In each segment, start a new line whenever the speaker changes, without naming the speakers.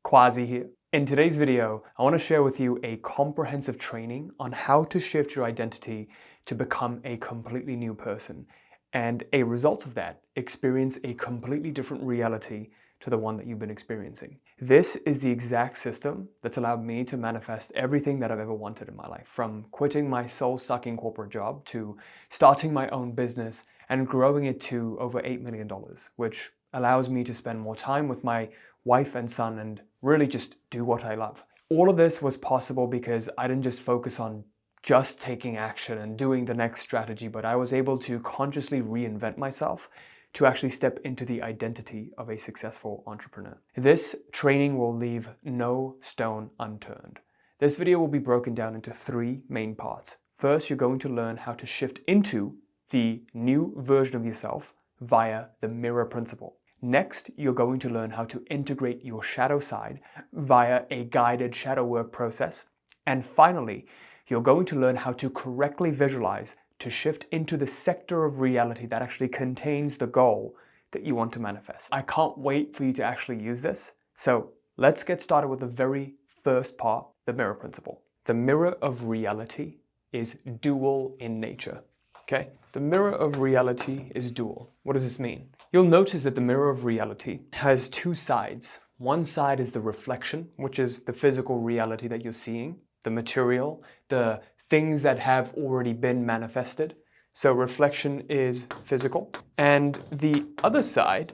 Quazi here. In today's video, I want to share with you a comprehensive training on how to shift your identity to become a completely new person, and a result of that, experience a completely different reality to the one that you've been experiencing. This is the exact system that's allowed me to manifest everything that I've ever wanted in my life, from quitting my soul-sucking corporate job to starting my own business and growing it to over $8 million, which allows me to spend more time with my wife and son and really just do what I love. All of this was possible because I didn't just focus on just taking action and doing the next strategy, but I was able to consciously reinvent myself to actually step into the identity of a successful entrepreneur. This training will leave no stone unturned. This video will be broken down into three main parts. First, you're going to learn how to shift into the new version of yourself via the mirror principle. Next, you're going to learn how to integrate your shadow side via a guided shadow work process. And finally, you're going to learn how to correctly visualize to shift into the sector of reality that actually contains the goal that you want to manifest. I can't wait for you to actually use this. So let's get started with the very first part, the mirror principle. The mirror of reality is dual in nature. Okay? The mirror of reality is dual. What does this mean? You'll notice that the mirror of reality has two sides. One side is the reflection, which is the physical reality that you're seeing, the material, the things that have already been manifested. So reflection is physical. And the other side,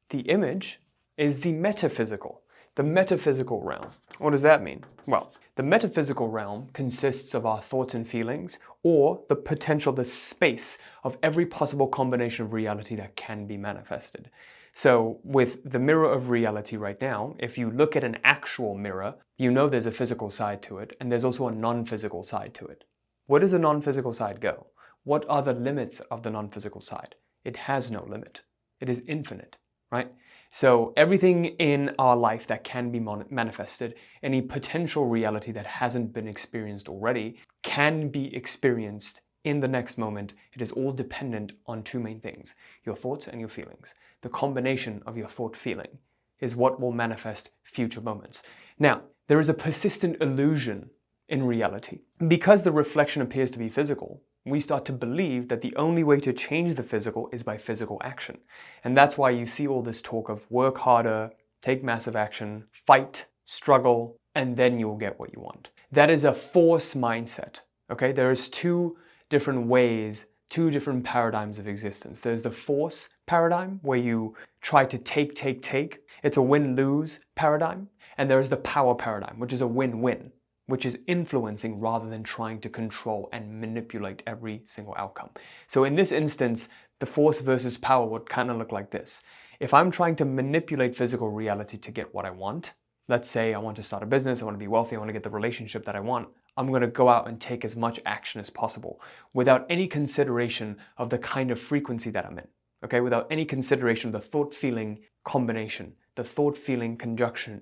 the image, is the metaphysical realm. What does that mean? Well, the metaphysical realm consists of our thoughts and feelings, or the potential, the space of every possible combination of reality that can be manifested. So with the mirror of reality right now, if you look at an actual mirror, you know there's a physical side to it, and there's also a non-physical side to it. Where does the non-physical side go? What are the limits of the non-physical side? It has no limit. It is infinite, right? So everything in our life that can be manifested, any potential reality that hasn't been experienced already, can be experienced in the next moment. It is all dependent on two main things, your thoughts and your feelings. The combination of your thought-feeling is what will manifest future moments. Now, there is a persistent illusion in reality. Because the reflection appears to be physical, we start to believe that the only way to change the physical is by physical action. And that's why you see all this talk of work harder, take massive action, fight, struggle, and then you'll get what you want. That is a force mindset, okay? There is two different ways, two different paradigms of existence. There's the force paradigm, where you try to take. It's a win-lose paradigm. And there's the power paradigm, which is a win-win, which is influencing rather than trying to control and manipulate every single outcome. So in this instance, the force versus power would kind of look like this. If I'm trying to manipulate physical reality to get what I want, let's say I want to start a business, I want to be wealthy, I want to get the relationship that I want, I'm going to go out and take as much action as possible without any consideration of the kind of frequency that I'm in, okay? Without any consideration of the thought-feeling combination, the thought-feeling conjunction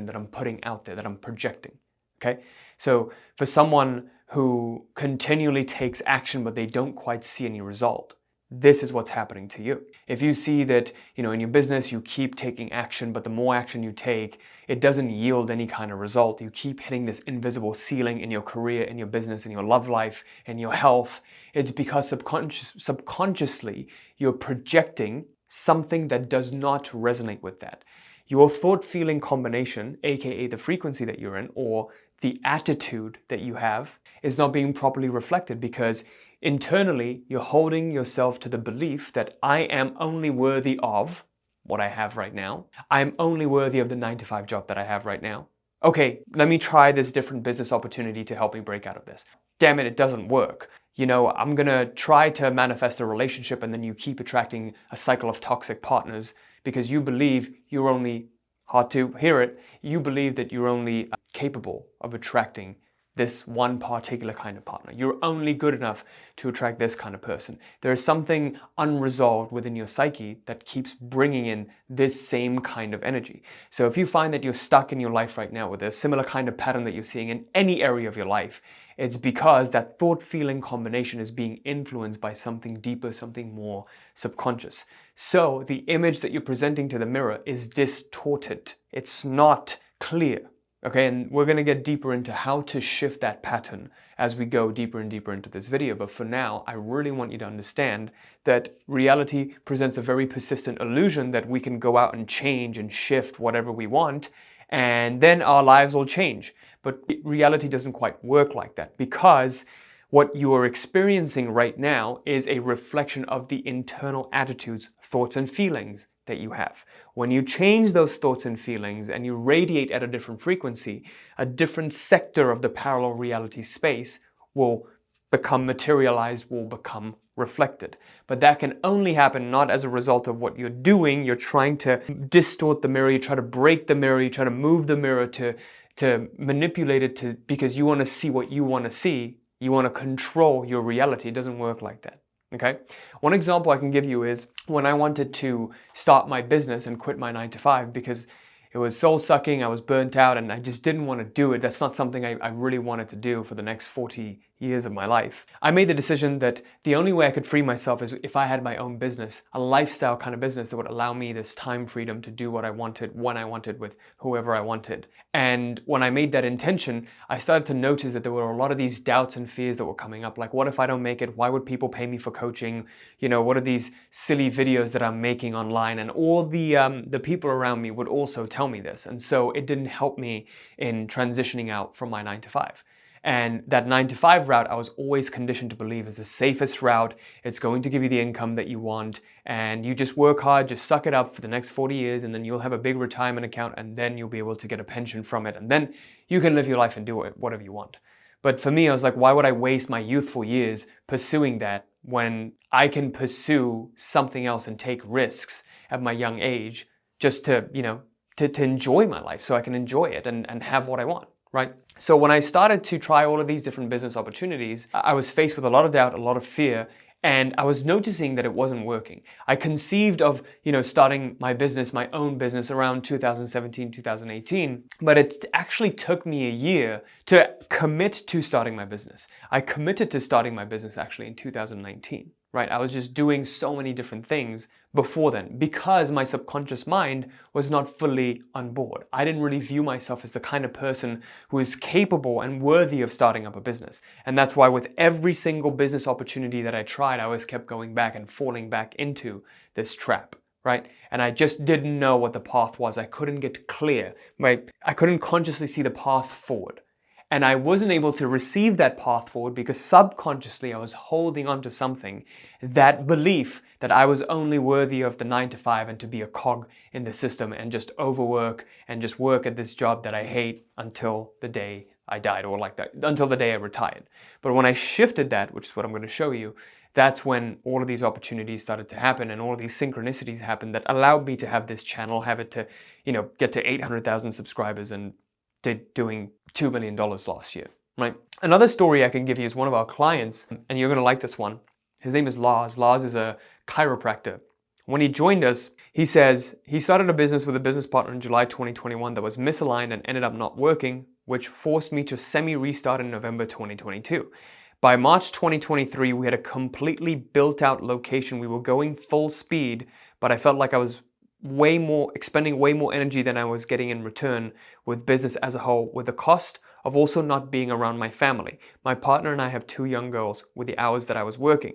that I'm putting out there, that I'm projecting, okay? So for someone who continually takes action but they don't quite see any result, this is what's happening to you. If you see that, in your business, you keep taking action, but the more action you take, it doesn't yield any kind of result. You keep hitting this invisible ceiling in your career, in your business, in your love life, in your health. It's because subconsciously, you're projecting something that does not resonate with that. Your thought-feeling combination, aka the frequency that you're in, or the attitude that you have, is not being properly reflected because internally, you're holding yourself to the belief that I am only worthy of what I have right now. I'm only worthy of the 9-to-5 job that I have right now. Okay, let me try this different business opportunity to help me break out of this. Damn it doesn't work. I'm gonna try to manifest a relationship, and then you keep attracting a cycle of toxic partners because you believe you're only, hard to hear it, you believe that you're only capable of attracting this one particular kind of partner. You're only good enough to attract this kind of person. There is something unresolved within your psyche that keeps bringing in this same kind of energy. So if you find that you're stuck in your life right now with a similar kind of pattern that you're seeing in any area of your life, It's because that thought-feeling combination is being influenced by something deeper, something more subconscious. So the image that you're presenting to the mirror is distorted. It's not clear. Okay, and we're going to get deeper into how to shift that pattern as we go deeper and deeper into this video. But for now, I really want you to understand that reality presents a very persistent illusion that we can go out and change and shift whatever we want, and then our lives will change. But reality doesn't quite work like that, because what you are experiencing right now is a reflection of the internal attitudes, thoughts, and feelings that you have. When you change those thoughts and feelings and you radiate at a different frequency, a different sector of the parallel reality space will become materialized, will become reflected. But that can only happen not as a result of what you're doing. You're trying to distort the mirror, you try to break the mirror, you try to move the mirror to manipulate it because you want to see what you want to see. You want to control your reality. It doesn't work like that. Okay? One example I can give you is when I wanted to start my business and quit my 9-to-5 because it was soul-sucking, I was burnt out, and I just didn't want to do it. That's not something I really wanted to do for the next 40 years of my life. I made the decision that the only way I could free myself is if I had my own business, a lifestyle kind of business that would allow me this time freedom to do what I wanted, when I wanted, with whoever I wanted. And when I made that intention, I started to notice that there were a lot of these doubts and fears that were coming up. Like, what if I don't make it? Why would people pay me for coaching? You know, what are these silly videos that I'm making online? And all the people around me would also tell me this. And so it didn't help me in transitioning out from my 9-to-5. And that 9-to-5 route, I was always conditioned to believe is the safest route. It's going to give you the income that you want, and you just work hard, just suck it up for the next 40 years, and then you'll have a big retirement account, and then you'll be able to get a pension from it, and then you can live your life and do whatever you want. But for me, I was like, why would I waste my youthful years pursuing that when I can pursue something else and take risks at my young age just to, you know, to enjoy my life so I can enjoy it and have what I want. Right? So when I started to try all of these different business opportunities, I was faced with a lot of doubt, a lot of fear, and I was noticing that it wasn't working. I conceived of, you know, starting my business, my own business around 2017, 2018, but it actually took me a year to commit to starting my business. I committed to starting my business actually in 2019. Right? I was just doing so many different things before then because my subconscious mind was not fully on board. I didn't really view myself as the kind of person who is capable and worthy of starting up a business. And that's why with every single business opportunity that I tried, I always kept going back and falling back into this trap. Right? And I just didn't know what the path was. I couldn't get clear. Right? I couldn't consciously see the path forward. And I wasn't able to receive that path forward because subconsciously I was holding on to something, that belief that I was only worthy of the 9-to-5 and to be a cog in the system and just overwork and just work at this job that I hate until the day I died, or like that, until the day I retired. But when I shifted that, which is what I'm going to show you, that's when all of these opportunities started to happen and all of these synchronicities happened that allowed me to have this channel, have it to, you know, get to 800,000 subscribers and doing $2 million last year, right? Another story I can give you is one of our clients, and you're gonna like this one. His name is Lars. Lars is a chiropractor. When he joined us, he says he started a business with a business partner in July 2021 that was misaligned and ended up not working, which forced me to semi-restart in November 2022. By March 2023, we had a completely built out location. We were going full speed, but I felt like I was expending way more energy than I was getting in return with business as a whole, with the cost of also not being around my family. My partner and I have 2 young girls with the hours that I was working.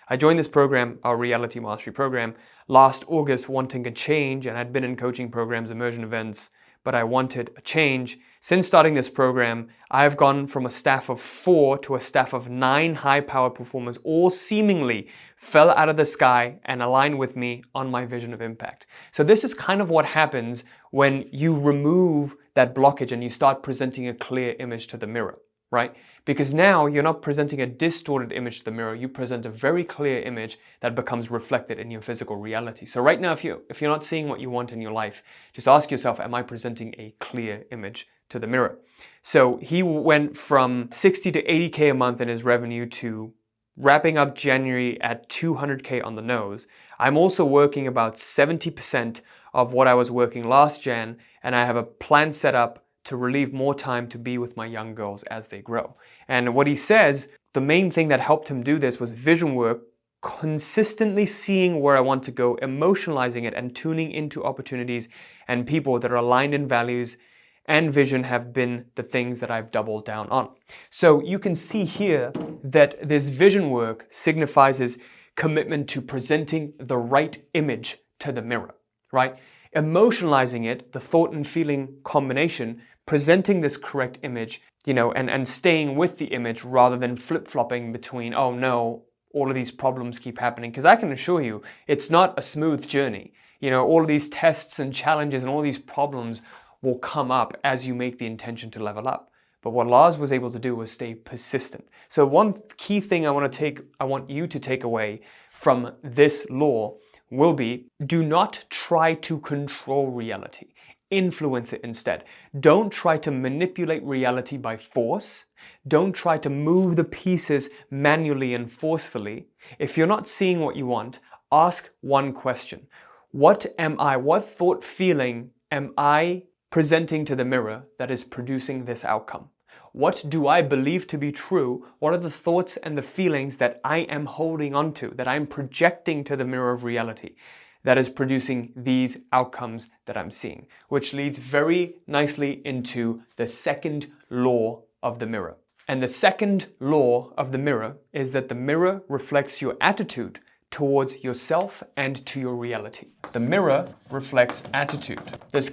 I joined this program, our Reality Mastery program, last August wanting a change, and I'd been in coaching programs, immersion events, but I wanted a change. Since starting this program, I've gone from a staff of 4 to a staff of 9 high-powered performers, all seemingly fell out of the sky and aligned with me on my vision of impact. So this is kind of what happens when you remove that blockage and you start presenting a clear image to the mirror, right? Because now you're not presenting a distorted image to the mirror, you present a very clear image that becomes reflected in your physical reality. So right now, if you're not seeing what you want in your life, just ask yourself, am I presenting a clear image to the mirror? So he went from 60 to 80K a month in his revenue to wrapping up January at 200K on the nose. I'm also working about 70% of what I was working last Jan, and I have a plan set up to relieve more time to be with my young girls as they grow. And what he says, the main thing that helped him do this was vision work, consistently seeing where I want to go, emotionalizing it, and tuning into opportunities and people that are aligned in values and vision have been the things that I've doubled down on. So you can see here that this vision work signifies his commitment to presenting the right image to the mirror, right? Emotionalizing it, the thought and feeling combination, presenting this correct image, and staying with the image rather than flip-flopping between, oh no, all of these problems keep happening. Because I can assure you, it's not a smooth journey. All of these tests and challenges and all these problems will come up as you make the intention to level up. But what Lars was able to do was stay persistent. So one key thing I want you to take away from this law will be, do not try to control reality. Influence it instead. Don't try to manipulate reality by force. Don't try to move the pieces manually and forcefully. If you're not seeing what you want, ask one question. What thought feeling am I presenting to the mirror that is producing this outcome? What do I believe to be true? What are the thoughts and the feelings that I am holding on to, that I'm projecting to the mirror of reality, that is producing these outcomes that I'm seeing? Which leads very nicely into the second law of the mirror. And the second law of the mirror is that the mirror reflects your attitude towards yourself and to your reality. The mirror reflects attitude. There's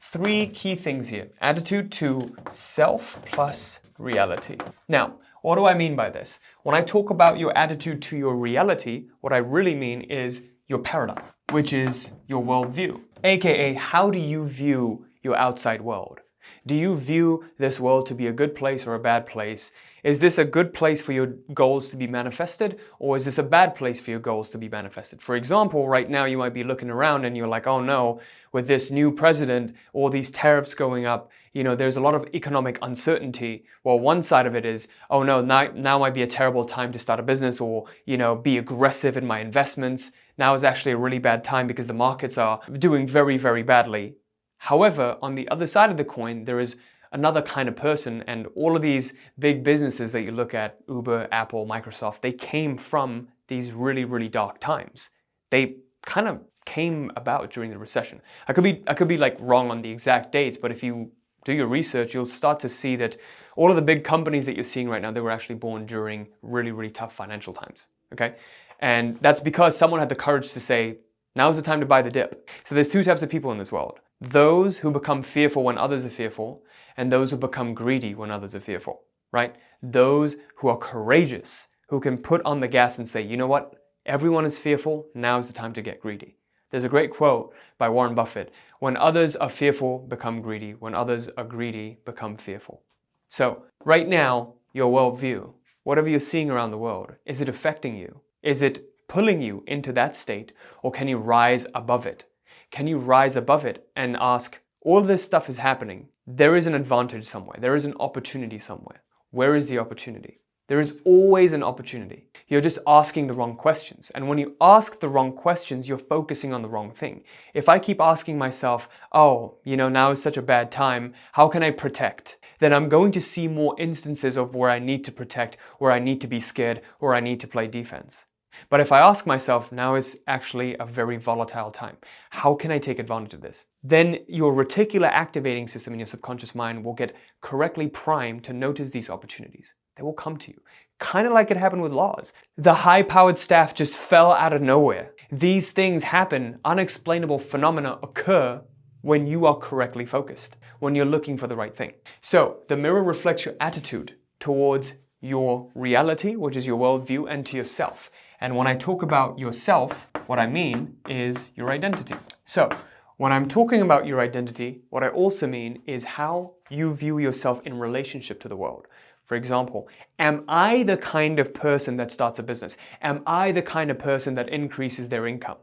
three key things here. Attitude to self plus reality. Now, what do I mean by this? When I talk about your attitude to your reality, what I really mean is your paradigm, which is your worldview. AKA, how do you view your outside world? Do you view this world to be a good place or a bad place? Is this a good place for your goals to be manifested, or is this a bad place for your goals to be manifested? For example, right now you might be looking around and you're like, oh no, with this new president, all these tariffs going up, there's a lot of economic uncertainty. Well, one side of it is, oh no, now might be a terrible time to start a business or, be aggressive in my investments. Now is actually a really bad time because the markets are doing very, very badly. However, on the other side of the coin, there is another kind of person, and all of these big businesses that you look at, Uber, Apple, Microsoft, they came from these really, really dark times. They kind of came about during the recession. I could be like wrong on the exact dates, but if you do your research, you'll start to see that all of the big companies that you're seeing right now, they were actually born during really, really tough financial times, okay? And that's because someone had the courage to say, now's the time to buy the dip. So there's two types of people in this world. Those who become fearful when others are fearful, and those who become greedy when others are fearful, right? Those who are courageous, who can put on the gas and say, you know what? Everyone is fearful, now's the time to get greedy. There's a great quote by Warren Buffett, when others are fearful, become greedy. When others are greedy, become fearful. So right now, your worldview, whatever you're seeing around the world, is it affecting you? Is it pulling you into that state, or can you rise above it? Can you rise above it and ask, all this stuff is happening. There is an advantage somewhere. There is an opportunity somewhere. Where is the opportunity? There is always an opportunity. You're just asking the wrong questions. And when you ask the wrong questions, you're focusing on the wrong thing. If I keep asking myself, oh, now is such a bad time, how can I protect? Then I'm going to see more instances of where I need to protect, where I need to be scared, where I need to play defense. But if I ask myself, now is actually a very volatile time. How can I take advantage of this? Then your reticular activating system in your subconscious mind will get correctly primed to notice these opportunities. They will come to you. Kind of like it happened with Lars. The high-powered staff just fell out of nowhere. These things happen, unexplainable phenomena occur when you are correctly focused, when you're looking for the right thing. So the mirror reflects your attitude towards your reality, which is your worldview, and to yourself. And when I talk about yourself, what I mean is your identity. So when I'm talking about your identity, what I also mean is how you view yourself in relationship to the world. For example, am I the kind of person that starts a business? Am I the kind of person that increases their income?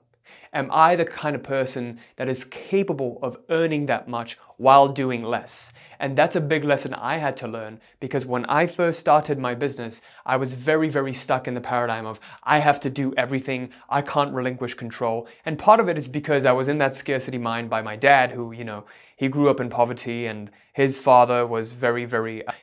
Am I the kind of person that is capable of earning that much while doing less? And that's a big lesson I had to learn, because when I first started my business, I was very, very stuck in the paradigm of I have to do everything, I can't relinquish control. And part of it is because I was in that scarcity mind by my dad, who, he grew up in poverty, and his father was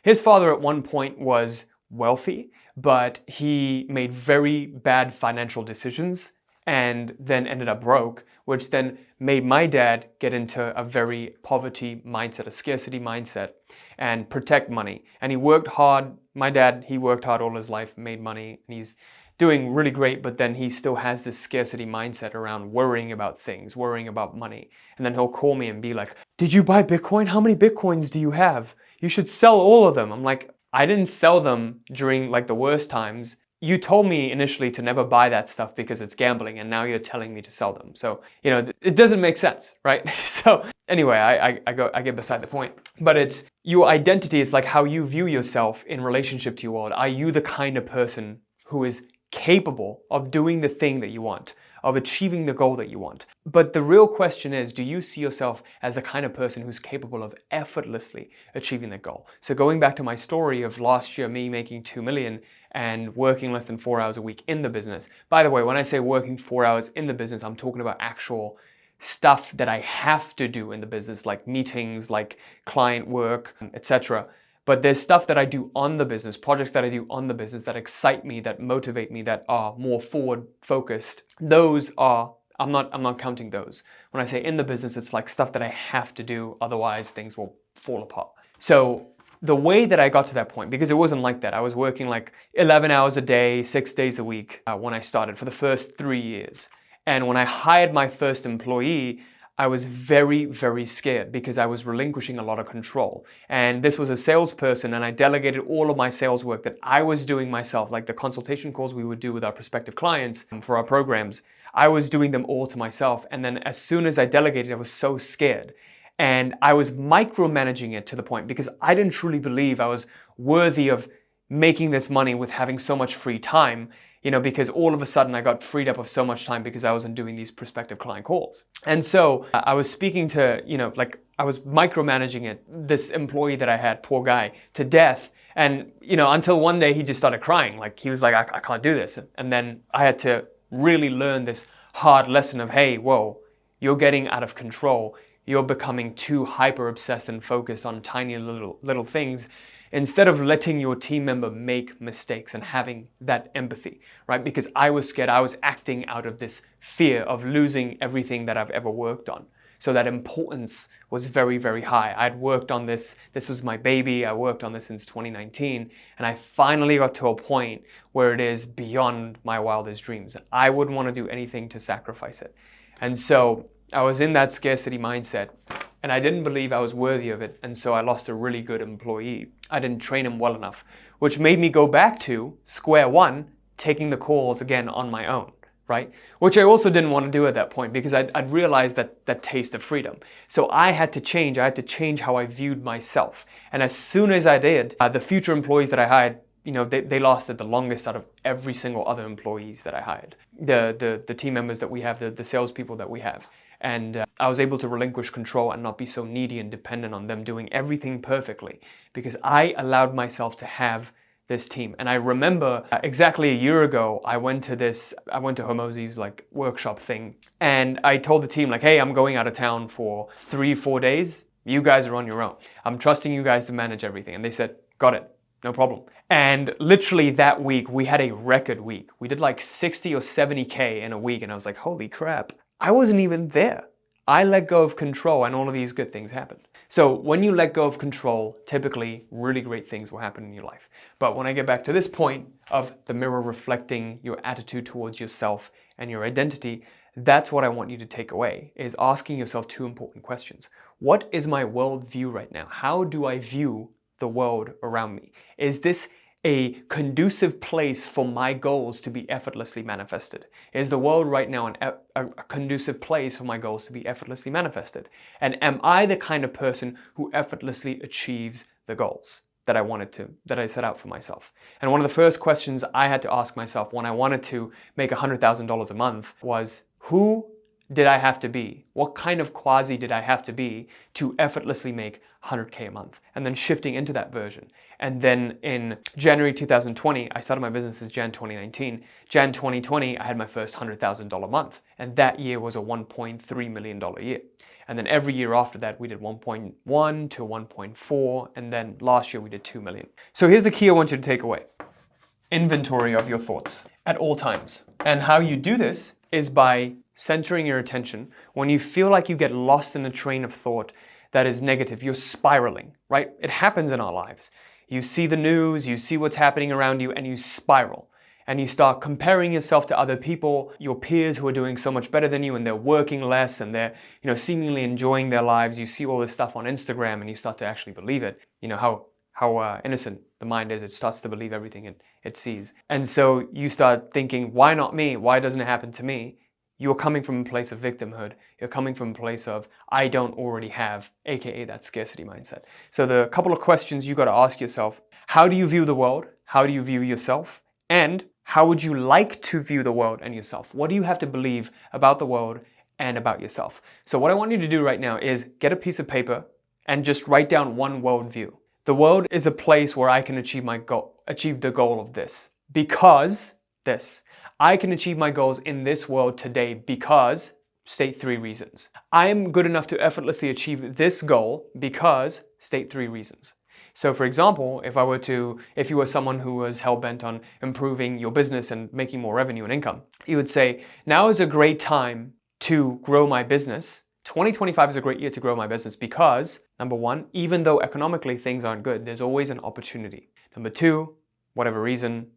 his father at one point was wealthy, but he made very bad financial decisions and then ended up broke, which then made my dad get into a very poverty mindset, a scarcity mindset, and protect money. And he worked hard. My dad, he worked hard all his life, made money, and he's doing really great, but then he still has this scarcity mindset around worrying about things, worrying about money. And then he'll call me and be like, "Did you buy Bitcoin? How many Bitcoins do you have? You should sell all of them." I'm like, I didn't sell them during like the worst times. You told me initially to never buy that stuff because it's gambling, and now you're telling me to sell them. So, it doesn't make sense, right? So anyway, I get beside the point. But it's your identity is like how you view yourself in relationship to your world. Are you the kind of person who is capable of doing the thing that you want, of achieving the goal that you want? But the real question is, do you see yourself as the kind of person who's capable of effortlessly achieving the goal? So going back to my story of last year, me making 2 million and working less than 4 hours a week in the business. By the way, when I say working 4 hours in the business, I'm talking about actual stuff that I have to do in the business, like meetings, like client work, etc. But there's stuff that I do on the business, projects that I do on the business that excite me, that motivate me, that are more forward focused. I'm not counting those. When I say in the business, it's like stuff that I have to do, otherwise things will fall apart. So the way that I got to that point, because it wasn't like that. I was working like 11 hours a day, 6 days a week when I started for the first 3 years. And when I hired my first employee, I was very, very scared because I was relinquishing a lot of control. And this was a salesperson, and I delegated all of my sales work that I was doing myself, like the consultation calls we would do with our prospective clients for our programs. I was doing them all to myself. And then as soon as I delegated, I was so scared. And I was micromanaging it to the point because I didn't truly believe I was worthy of making this money with having so much free time, because all of a sudden I got freed up of so much time because I wasn't doing these prospective client calls. And so I was speaking to, I was micromanaging it, this employee that I had, poor guy, to death. And, until one day he just started crying. Like he was like, I can't do this. And then I had to really learn this hard lesson of, hey, whoa, you're getting out of control. You're becoming too hyper obsessed and focused on tiny little things instead of letting your team member make mistakes and having that empathy, right? Because I was scared. I was acting out of this fear of losing everything that I've ever worked on. So that importance was very, very high. I'd worked on this. This was my baby. I worked on this since 2019. And I finally got to a point where it is beyond my wildest dreams. I wouldn't want to do anything to sacrifice it. And so I was in that scarcity mindset, and I didn't believe I was worthy of it, and so I lost a really good employee. I didn't train him well enough, which made me go back to square one, taking the calls again on my own, right? Which I also didn't want to do at that point because I'd realized that taste of freedom. So I had to change how I viewed myself. And as soon as I did, the future employees that I hired, they lasted the longest out of every single other employees that I hired. The team members that we have, the salespeople that we have. And I was able to relinquish control and not be so needy and dependent on them doing everything perfectly because I allowed myself to have this team. And I remember exactly a year ago, I went to Hormozi's like workshop thing, and I told the team like, hey, I'm going out of town for 3-4 days. You guys are on your own. I'm trusting you guys to manage everything. And they said, got it. No problem. And literally that week, we had a record week. We did like 60 or 70K in a week. And I was like, holy crap. I wasn't even there. I let go of control and all of these good things happened. So when you let go of control, typically really great things will happen in your life. But when I get back to this point of the mirror reflecting your attitude towards yourself and your identity, that's what I want you to take away, is asking yourself 2 important questions. What is my worldview right now? How do I view the world around me? Is this a conducive place for my goals to be effortlessly manifested? Is the world right now a conducive place for my goals to be effortlessly manifested? And am I the kind of person who effortlessly achieves the goals that I set out for myself? And one of the first questions I had to ask myself when I wanted to make $100,000 a month was, who did I have to be? What kind of Quazi did I have to be to effortlessly make 100K a month? And then shifting into that version. And then in January 2020, I started my business in Jan 2019. Jan 2020, I had my first $100,000 month. And that year was a $1.3 million year. And then every year after that, we did 1.1 to 1.4. And then last year we did 2 million. So here's the key I want you to take away. Inventory of your thoughts at all times. And how you do this is by centering your attention. When you feel like you get lost in a train of thought that is negative, you're spiraling, right? It happens in our lives. You see the news, you see what's happening around you, and you spiral. And you start comparing yourself to other people, your peers who are doing so much better than you, and they're working less and they're, seemingly enjoying their lives. You see all this stuff on Instagram and you start to actually believe it. You know how innocent the mind is. It starts to believe everything it sees. And so you start thinking, why not me? Why doesn't it happen to me? You're coming from a place of victimhood. You're coming from a place of, I don't already have, aka that scarcity mindset. So the couple of questions you got to ask yourself: how do you view the world? How do you view yourself? And how would you like to view the world and yourself? What do you have to believe about the world and about yourself? So what I want you to do right now is get a piece of paper and just write down one worldview. The world is a place where I can achieve the goal of this. Because this. I can achieve my goals in this world today because, state 3 reasons. I am good enough to effortlessly achieve this goal because, state 3 reasons. So for example, if you were someone who was hell-bent on improving your business and making more revenue and income, you would say, now is a great time to grow my business. 2025 is a great year to grow my business because, number 1, even though economically things aren't good, there's always an opportunity. Number 2, whatever reason,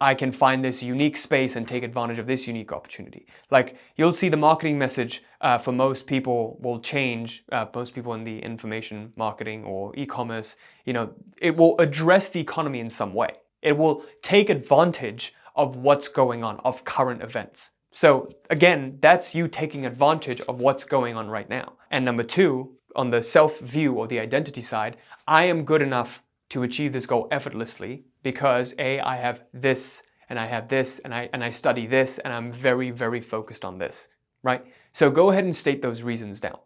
I can find this unique space and take advantage of this unique opportunity. Like, you'll see the marketing message for most people will change, most people in the information marketing or e-commerce, it will address the economy in some way. It will take advantage of what's going on, of current events. So again, that's you taking advantage of what's going on right now. And number 2, on the self-view or the identity side, I am good enough to achieve this goal effortlessly because I have this and I have this and I study this and I'm very, very focused on this, right? So go ahead and state those reasons down.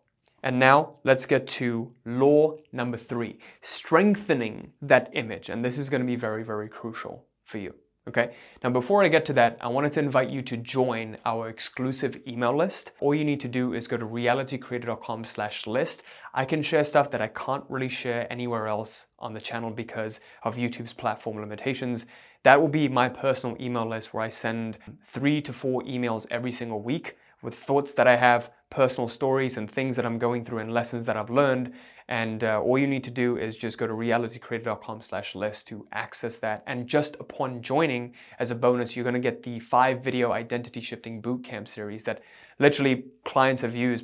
And now let's get to law number 3, strengthening that image. And this is going to be very, very crucial for you. Okay, now before I get to that, I wanted to invite you to join our exclusive email list. All you need to do is go to realitycreator.com/list. I can share stuff that I can't really share anywhere else on the channel because of YouTube's platform limitations. That will be my personal email list where I send 3 to 4 emails every single week with thoughts that I have, personal stories and things that I'm going through and lessons that I've learned. And all you need to do is just go to realitycreator.com/list to access that. And just upon joining, as a bonus, you're going to get the 5-video identity shifting bootcamp series that literally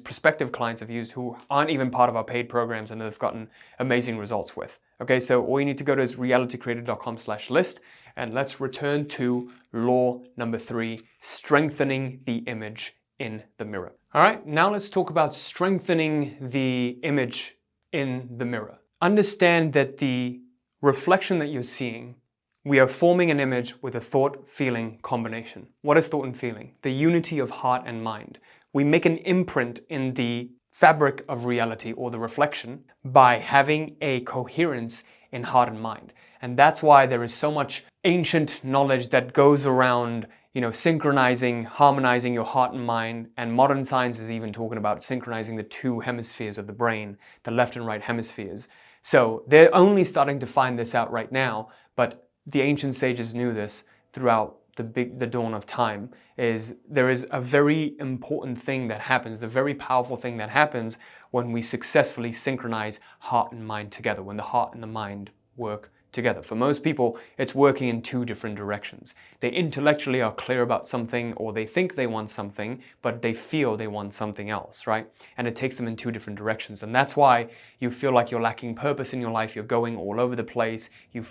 prospective clients have used who aren't even part of our paid programs and have gotten amazing results with. Okay, so all you need to go to is realitycreator.com/list. And let's return to law number 3, strengthening the image in the mirror. All right, now let's talk about strengthening the image in the mirror. Understand that the reflection that you're seeing, we are forming an image with a thought-feeling combination. What is thought and feeling? The unity of heart and mind. We make an imprint in the fabric of reality or the reflection by having a coherence in heart and mind. And that's why there is so much ancient knowledge that goes around synchronizing, harmonizing your heart and mind. And modern science is even talking about synchronizing the 2 hemispheres of the brain, the left and right hemispheres. So they're only starting to find this out right now, but the ancient sages knew this throughout the dawn of time. There is a very important thing that happens, a very powerful thing that happens when we successfully synchronize heart and mind together, when the heart and the mind work together. For most people, it's working in 2 different directions. They intellectually are clear about something, or they think they want something, but they feel they want something else, right? And it takes them in 2 different directions. And that's why you feel like you're lacking purpose in your life. You're going all over the place. You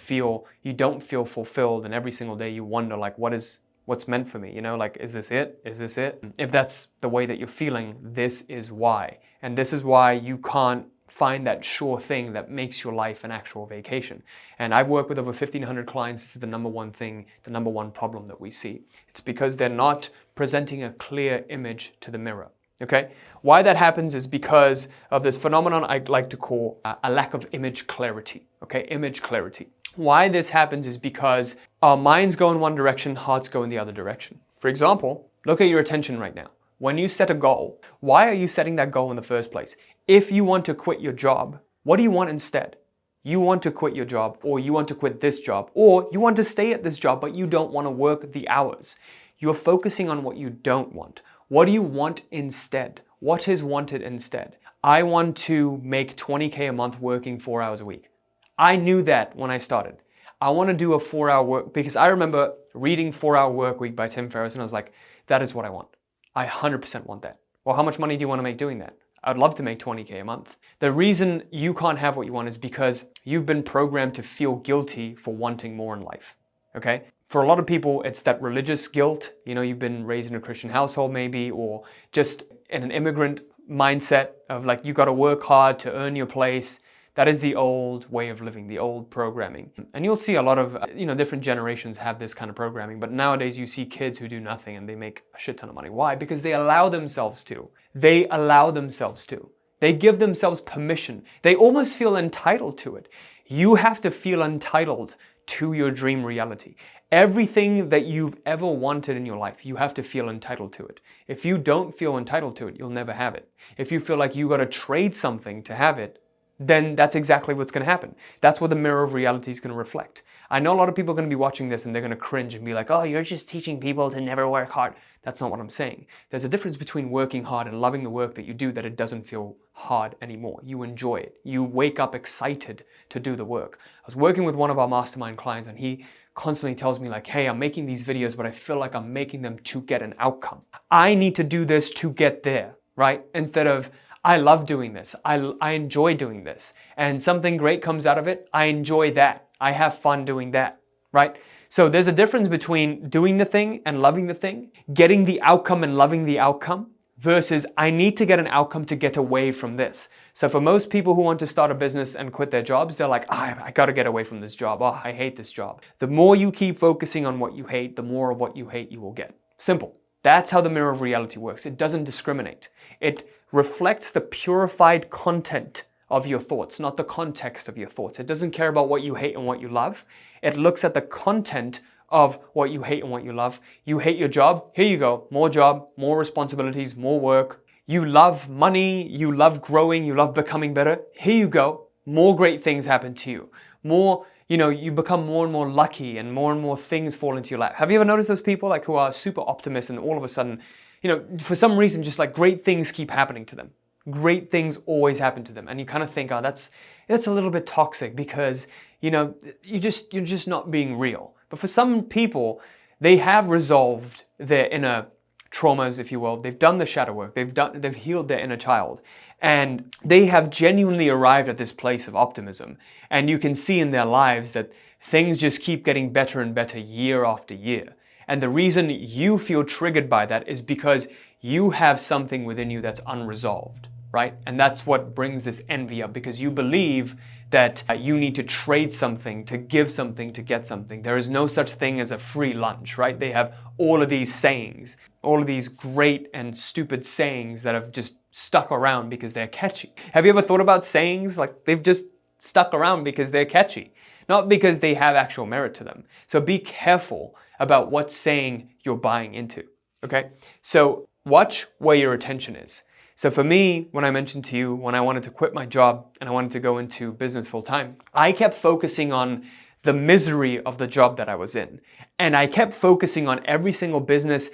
don't feel fulfilled. And every single day you wonder, like, what's meant for me? Is this it? Is this it? If that's the way that you're feeling, this is why. And this is why you can't find that sure thing that makes your life an actual vacation. And I've worked with over 1,500 clients. This is the number one thing, the number one problem that we see. It's because they're not presenting a clear image to the mirror. Okay? Why that happens is because of this phenomenon I like to call a lack of image clarity. Okay? Image clarity. Why this happens is because our minds go in one direction, hearts go in the other direction. For example, look at your attention right now. When you set a goal, why are you setting that goal in the first place? If you want to quit your job, what do you want instead? You want to quit your job, or you want to quit this job, or you want to stay at this job, but you don't want to work the hours. You're focusing on what you don't want. What do you want instead? What is wanted instead? I want to make 20K a month working 4 hours a week. I knew that when I started. I want to do a 4-hour work, because I remember reading 4-Hour Work Week by Tim Ferriss, and I was like, that is what I want. I 100% want that. Well, how much money do you want to make doing that? I'd love to make 20K a month. The reason you can't have what you want is because you've been programmed to feel guilty for wanting more in life, okay? For a lot of people, it's that religious guilt. You know, you've been raised in a Christian household maybe, or just in an immigrant mindset of like, you got to work hard to earn your place. That is the old way of living, the old programming. And you'll see a lot of, different generations have this kind of programming, but nowadays you see kids who do nothing and they make a shit ton of money. Why? Because they allow themselves to. They allow themselves to. They give themselves permission. They almost feel entitled to it. You have to feel entitled to your dream reality. Everything that you've ever wanted in your life, you have to feel entitled to it. If you don't feel entitled to it, you'll never have it. If you feel like you got to trade something to have it, then that's exactly what's going to happen. That's what the mirror of reality is going to reflect. I know a lot of people are going to be watching this and they're going to cringe and be like, oh, you're just teaching people to never work hard. That's not what I'm saying. There's a difference between working hard and loving the work that you do, that it doesn't feel hard anymore. You enjoy it. You wake up excited to do the work. I was working with one of our mastermind clients and he constantly tells me like, hey, I'm making these videos, but I feel like I'm making them to get an outcome. I need to do this to get there, right? Instead of, I love doing this. I enjoy doing this. And something great comes out of it. I enjoy that. I have fun doing that, right? So there's a difference between doing the thing and loving the thing, getting the outcome and loving the outcome, versus I need to get an outcome to get away from this. So for most people who want to start a business and quit their jobs, they're like, I got to get away from this job. Oh, I hate this job. The more you keep focusing on what you hate, the more of what you hate you will get. Simple. That's how the mirror of reality works. It doesn't discriminate. It reflects the purified content of your thoughts, not the context of your thoughts. It doesn't care about what you hate and what you love. It looks at the content of what you hate and what you love. You hate your job? Here you go. More job, more responsibilities, more work. You love money, you love growing, you love becoming better. Here you go. More great things happen to you. More, you become more and more lucky and more things fall into your lap. Have you ever noticed those people like who are super optimists and all of a sudden, for some reason, just like great things keep happening to them. Great things always happen to them. And you kind of think, oh, that's a little bit toxic because, you're just not being real. But for some people, they have resolved their inner traumas, if you will. They've done the shadow work. They've healed their inner child. And they have genuinely arrived at this place of optimism. And you can see in their lives that things just keep getting better and better year after year. And the reason you feel triggered by that is because you have something within you that's unresolved, right? And that's what brings this envy up, because you believe that you need to trade something, to give something, to get something. There is no such thing as a free lunch, right? They have all of these sayings, all of these great and stupid sayings that have just stuck around because they're catchy. Have you ever thought about sayings? Like they've just stuck around because they're catchy, not because they have actual merit to them. So be careful about what saying you're buying into, okay? So watch where your attention is. So for me, when I mentioned to you, when I wanted to quit my job and I wanted to go into business full time, I kept focusing on the misery of the job that I was in. And I kept focusing on every single business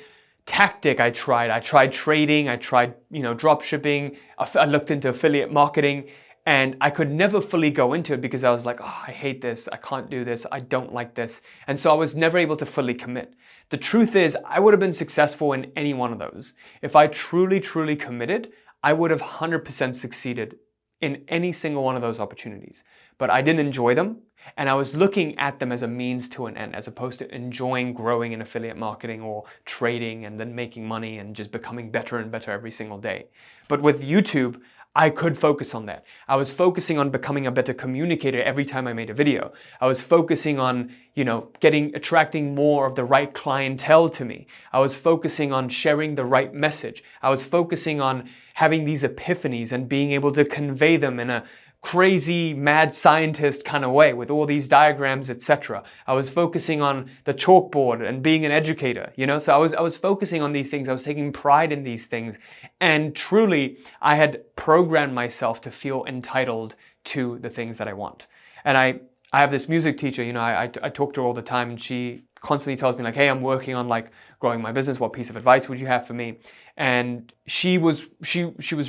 tactic I tried. I tried trading, I tried, drop shipping, I looked into affiliate marketing, and I could never fully go into it because I was like, oh, I hate this, I can't do this, I don't like this. And so I was never able to fully commit. The truth is, I would have been successful in any one of those. If I truly, truly committed, I would have 100% succeeded in any single one of those opportunities. But I didn't enjoy them, and I was looking at them as a means to an end, as opposed to enjoying growing in affiliate marketing or trading and then making money and just becoming better and better every single day. But with YouTube, I could focus on that. I was focusing on becoming a better communicator every time I made a video. I was focusing on, attracting more of the right clientele to me. I was focusing on sharing the right message. I was focusing on having these epiphanies and being able to convey them in a crazy mad scientist kind of way with all these diagrams, etc. I was focusing on the chalkboard and being an educator, so I was focusing on these things. I was taking pride in these things, and truly I had programmed myself to feel entitled to the things that I want. And I have this music teacher, I talk to her all the time, and she constantly tells me like, hey, I'm working on like growing my business. What piece of advice would you have for me? And she was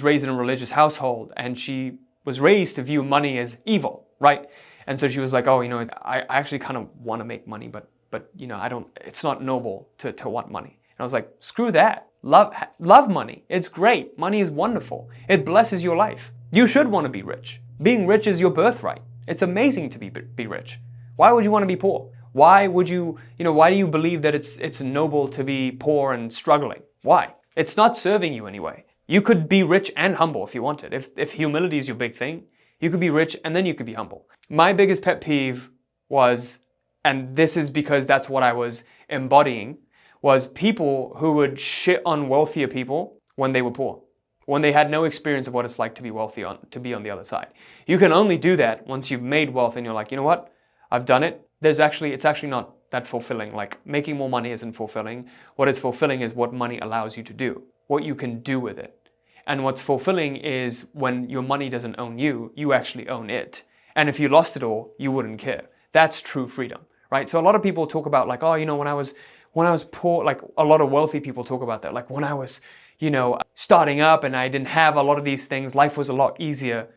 raised in a religious household, and she was raised to view money as evil, right? And so she was like, oh, I actually kind of want to make money, but it's not noble to want money. And I was like, screw that. Love money. It's great. Money is wonderful. It blesses your life. You should want to be rich. Being rich is your birthright. It's amazing to be rich. Why would you want to be poor? Why would you, why do you believe that it's noble to be poor and struggling? Why? It's not serving you anyway. You could be rich and humble if you wanted. If humility is your big thing, you could be rich and then you could be humble. My biggest pet peeve was, and this is because that's what I was embodying, was people who would shit on wealthier people when they were poor, when they had no experience of what it's like to be wealthy, to be on the other side. You can only do that once you've made wealth and you're like, you know what? I've done it. It's actually not that fulfilling. Like, making more money isn't fulfilling. What is fulfilling is what money allows you to do, what you can do with it. And what's fulfilling is when your money doesn't own you, you actually own it. And if you lost it all, you wouldn't care. That's true freedom, right? So a lot of people talk about like, oh, when I was poor, like a lot of wealthy people talk about that. Like when I was, starting up and I didn't have a lot of these things, life was a lot easier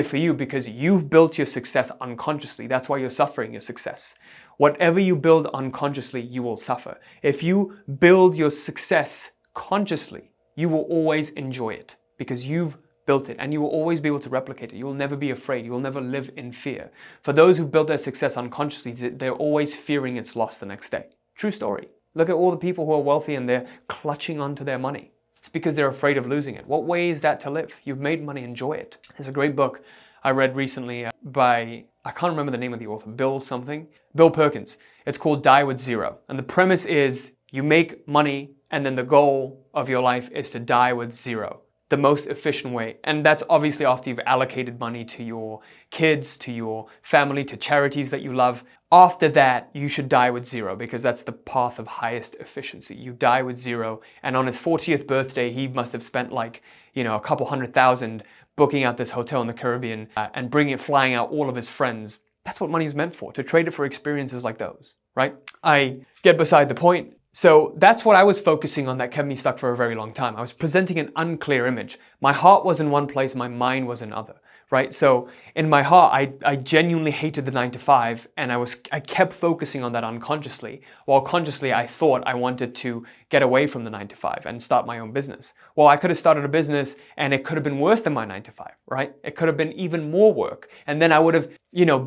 for you because you've built your success unconsciously. That's why you're suffering your success. Whatever you build unconsciously, you will suffer. If you build your success consciously, you will always enjoy it because you've built it, and you will always be able to replicate it. You will never be afraid. You will never live in fear. For those who build their success unconsciously, they're always fearing it's lost the next day. True story. Look at all the people who are wealthy and they're clutching onto their money. It's because they're afraid of losing it. What way is that to live? You've made money, enjoy it. There's a great book I read recently by, I can't remember the name of the author, Bill Perkins. It's called Die with Zero. And the premise is you make money and then the goal of your life is to die with zero. The most efficient way. And that's obviously after you've allocated money to your kids, to your family, to charities that you love. After that, you should die with zero because that's the path of highest efficiency. You die with zero. And on his 40th birthday, he must have spent like, a couple $100,000 booking out this hotel in the Caribbean and flying out all of his friends. That's what money's meant for, to trade it for experiences like those, right? I get beside the point. So that's what I was focusing on that kept me stuck for a very long time. I was presenting an unclear image. My heart was in one place, my mind was in other, right? So in my heart, I genuinely hated the 9-to-5, and I kept focusing on that unconsciously, while consciously I thought I wanted to get away from the 9-to-5 and start my own business. Well, I could have started a business and it could have been worse than my 9-to-5, right? It could have been even more work. And then I would have,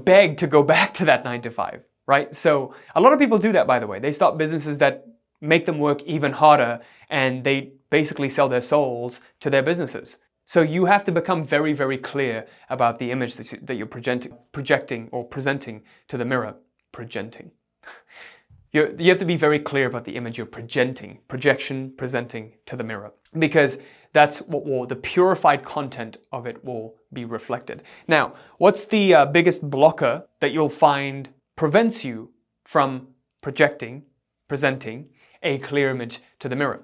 begged to go back to that 9-to-5, right? So a lot of people do that, by the way. They start businesses that make them work even harder, and they basically sell their souls to their businesses. So you have to become very, very clear about the image that you're projecting or presenting to the mirror. Presenting. You have to be very clear about the image you're presenting to the mirror, because that's what the purified content of it will be reflected. Now, what's the biggest blocker that you'll find prevents you from presenting a clear image to the mirror?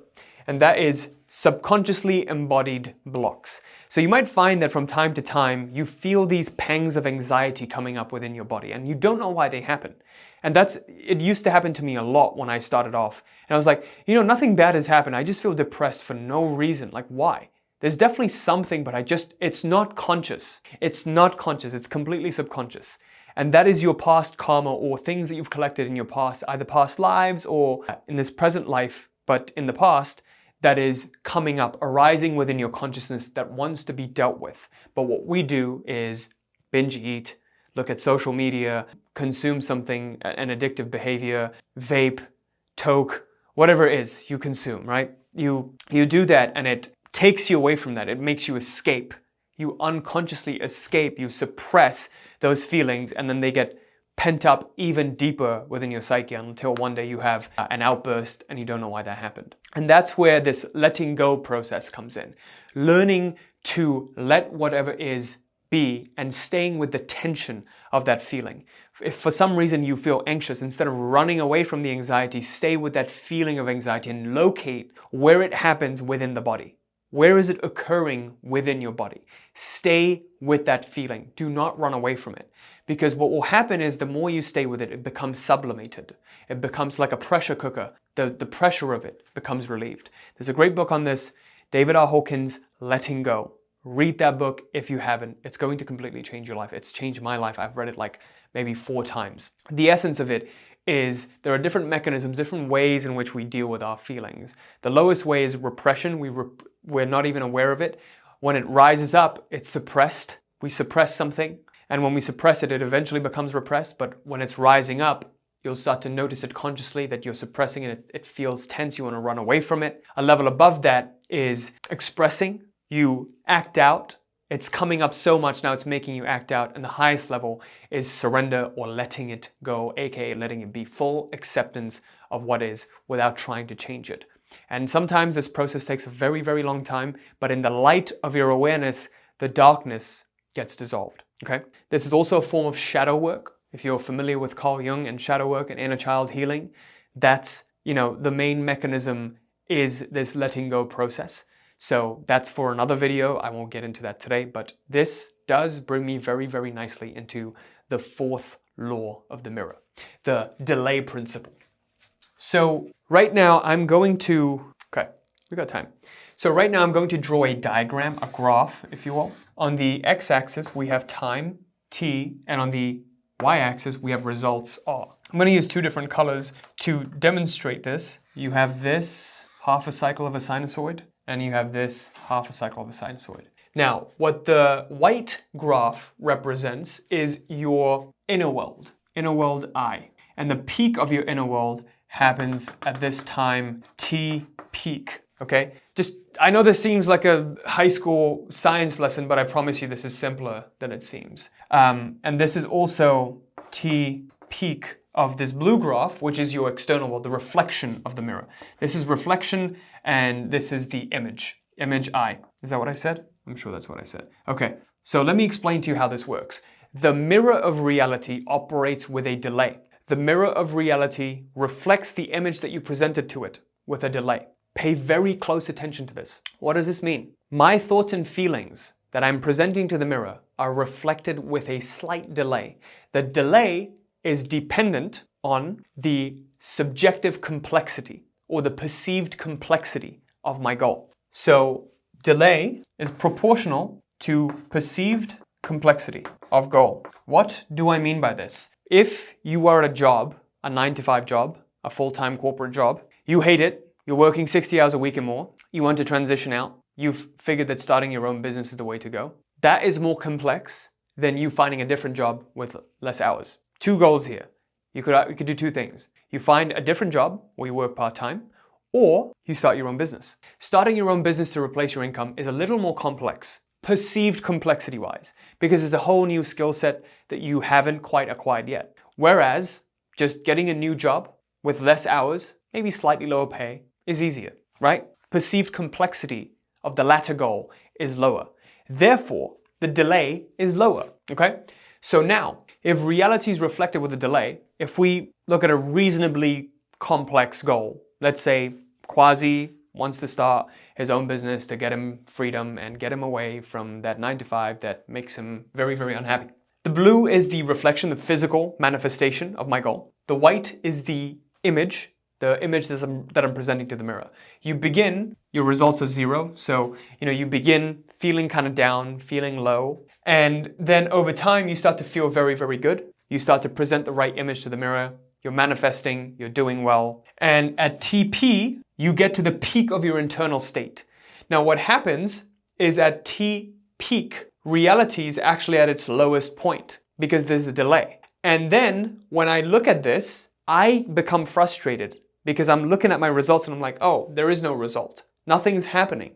And that is subconsciously embodied blocks. So you might find that from time to time, you feel these pangs of anxiety coming up within your body, and you don't know why they happen. And it used to happen to me a lot when I started off. And I was like, nothing bad has happened. I just feel depressed for no reason. Like, why? There's definitely something, but it's not conscious. It's not conscious. It's completely subconscious. And that is your past karma or things that you've collected in your past, either past lives or in this present life, but in the past, that is coming up, arising within your consciousness that wants to be dealt with. But what we do is binge eat, look at social media, consume something, an addictive behavior, vape, toke, whatever it is you consume, right? You do that and it takes you away from that. It makes you escape. you unconsciously escape, you suppress those feelings, and then they get pent up even deeper within your psyche until one day you have an outburst and you don't know why that happened. And that's where this letting go process comes in. Learning to let whatever is be and staying with the tension of that feeling. If for some reason you feel anxious, instead of running away from the anxiety, stay with that feeling of anxiety and locate where it happens within the body. Where is it occurring within your body? Stay with that feeling. Do not run away from it. Because what will happen is the more you stay with it, it becomes sublimated. It becomes like a pressure cooker. The pressure of it becomes relieved. There's a great book on this, David R. Hawkins, Letting Go. Read that book if you haven't. It's going to completely change your life. It's changed my life. I've read it like maybe 4 times. The essence of it is there are different mechanisms, different ways in which we deal with our feelings. The lowest way is repression. We're not even aware of it. When it rises up, it's suppressed. We suppress something. And when we suppress it, it eventually becomes repressed. But when it's rising up, you'll start to notice it consciously that you're suppressing it. It feels tense. You want to run away from it. A level above that is expressing. You act out. It's coming up so much now, it's making you act out. And the highest level is surrender or letting it go, aka letting it be, full acceptance of what is without trying to change it. And sometimes this process takes a very, very long time, but in the light of your awareness, the darkness gets dissolved, okay? This is also a form of shadow work. If you're familiar with Carl Jung and shadow work and inner child healing, that's, the main mechanism is this letting go process. So that's for another video. I won't get into that today, but this does bring me very, very nicely into the 4th law of the mirror, the delay principle. So right now I'm going to, okay, we got time. So right now I'm going to draw a diagram, a graph, if you will. On the x-axis, we have time, t, and on the y-axis, we have results, r. I'm going to use 2 different colors to demonstrate this. You have this half a cycle of a sinusoid, and you have this half a cycle of a sinusoid. Now, what the white graph represents is your inner world I. And the peak of your inner world happens at this time, t peak, okay? I know this seems like a high school science lesson, but I promise you this is simpler than it seems. And this is also t peak of this blue graph, which is your external world, the reflection of the mirror. This is reflection, and this is the image I. Is that what I said? I'm sure that's what I said. Okay, so let me explain to you how this works. The mirror of reality operates with a delay. The mirror of reality reflects the image that you presented to it with a delay. Pay very close attention to this. What does this mean? My thoughts and feelings that I'm presenting to the mirror are reflected with a slight delay. The delay is dependent on the subjective complexity or the perceived complexity of my goal. So delay is proportional to perceived complexity of goal. What do I mean by this? If you are at a job, a 9-to-5 job, a full-time corporate job, you hate it, you're working 60 hours a week and more, you want to transition out, you've figured that starting your own business is the way to go, that is more complex than you finding a different job with less hours. 2 goals here. You could do 2 things. You find a different job where you work part-time, or you start your own business. Starting your own business to replace your income is a little more complex, perceived complexity-wise, because it's a whole new skill set that you haven't quite acquired yet. Whereas just getting a new job with less hours, maybe slightly lower pay, is easier, right? Perceived complexity of the latter goal is lower. Therefore, the delay is lower, okay? So now, if reality is reflected with a delay, if we look at a reasonably complex goal, let's say Quazi wants to start his own business to get him freedom and get him away from that 9-to-5 that makes him very, very unhappy. The blue is the reflection, the physical manifestation of my goal. The white is the image that I'm presenting to the mirror. You begin, your results are 0. So, you begin feeling kind of down, feeling low. And then over time, you start to feel very, very good. You start to present the right image to the mirror. You're manifesting, you're doing well. And at TP, you get to the peak of your internal state. Now, what happens is at T peak, reality is actually at its lowest point because there's a delay. And then when I look at this, I become frustrated because I'm looking at my results and I'm like, oh, there is no result. Nothing's happening.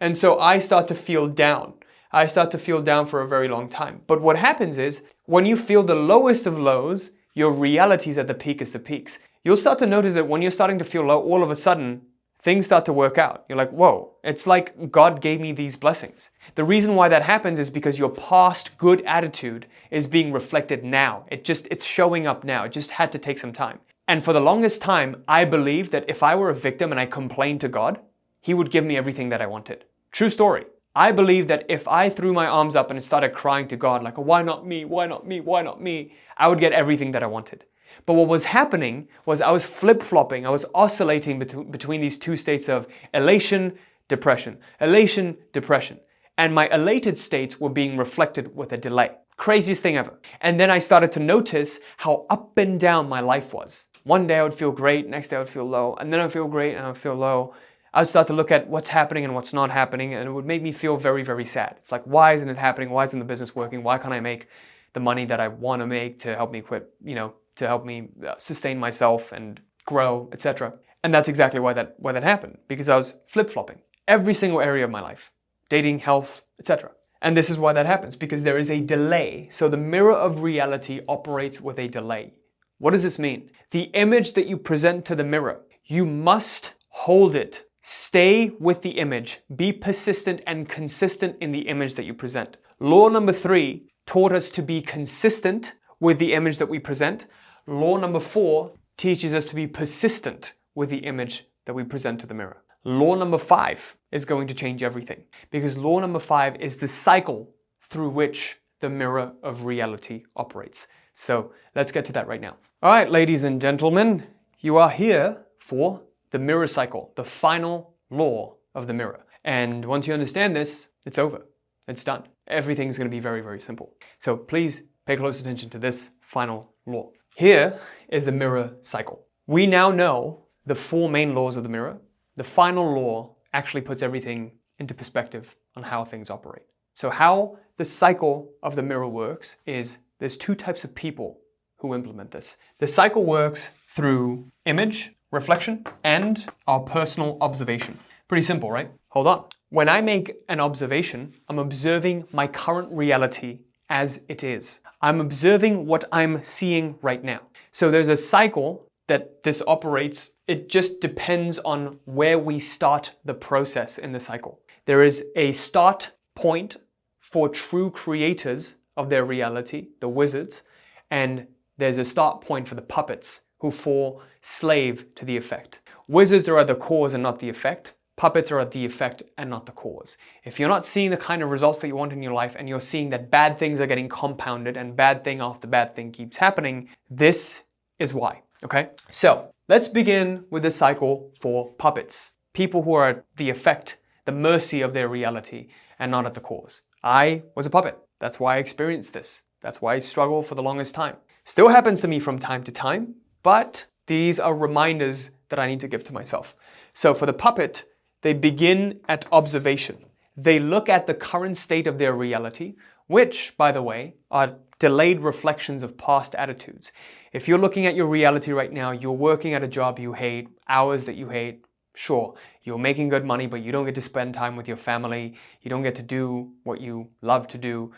And so I start to feel down. I start to feel down for a very long time. But what happens is, when you feel the lowest of lows, your reality is at the peakest of peaks. You'll start to notice that when you're starting to feel low, all of a sudden, things start to work out. You're like, whoa, it's like God gave me these blessings. The reason why that happens is because your past good attitude is being reflected now. It's showing up now. It just had to take some time. And for the longest time, I believed that if I were a victim and I complained to God, He would give me everything that I wanted. True story. I believed that if I threw my arms up and started crying to God, like, why not me? Why not me? Why not me? I would get everything that I wanted. But what was happening was I was flip-flopping. I was oscillating between these two states of elation, depression, elation, depression. And my elated states were being reflected with a delay. Craziest thing ever. And then I started to notice how up and down my life was. One day I would feel great, next day I would feel low, and then I would feel great and I would feel low. I would start to look at what's happening and what's not happening, and it would make me feel very, very sad. It's like, why isn't it happening? Why isn't the business working? Why can't I make the money that I want to make to help me quit, to help me sustain myself and grow, etc. And that's exactly why that happened, because I was flip-flopping every single area of my life, dating, health, etc. And this is why that happens, because there is a delay. So the mirror of reality operates with a delay. What does this mean? The image that you present to the mirror, you must hold it. Stay with the image. Be persistent and consistent in the image that you present. Law number 3 taught us to be consistent with the image that we present. Law number 4 teaches us to be persistent with the image that we present to the mirror. Law number 5 is going to change everything, because law number 5 is the cycle through which the mirror of reality operates. So let's get to that right now. All right, ladies and gentlemen, you are here for the mirror cycle, the final law of the mirror. And once you understand this, it's over. It's done. Everything's going to be very, very simple. So please pay close attention to this final law. Here is the mirror cycle. We now know the 4 main laws of the mirror. The final law actually puts everything into perspective on how things operate. So how the cycle of the mirror works is there's 2 types of people who implement this. The cycle works through image, reflection, and our personal observation. Pretty simple, right? Hold on. When I make an observation, I'm observing my current reality as it is. I'm observing what I'm seeing right now. So there's a cycle that this operates. It just depends on where we start the process in the cycle. There is a start point for true creators of their reality, the wizards, and there's a start point for the puppets who fall slave to the effect. Wizards are at the cause and not the effect. Puppets are at the effect and not the cause. If you're not seeing the kind of results that you want in your life, and you're seeing that bad things are getting compounded and bad thing after bad thing keeps happening, this is why, okay? So let's begin with the cycle for puppets. People who are at the effect, the mercy of their reality, and not at the cause. I was a puppet. That's why I experienced this. That's why I struggled for the longest time. Still happens to me from time to time, but these are reminders that I need to give to myself. So for the puppet, they begin at observation. They look at the current state of their reality, which, by the way, are delayed reflections of past attitudes. If you're looking at your reality right now, you're working at a job you hate, hours that you hate, sure, you're making good money, but you don't get to spend time with your family. You don't get to do what you love to do.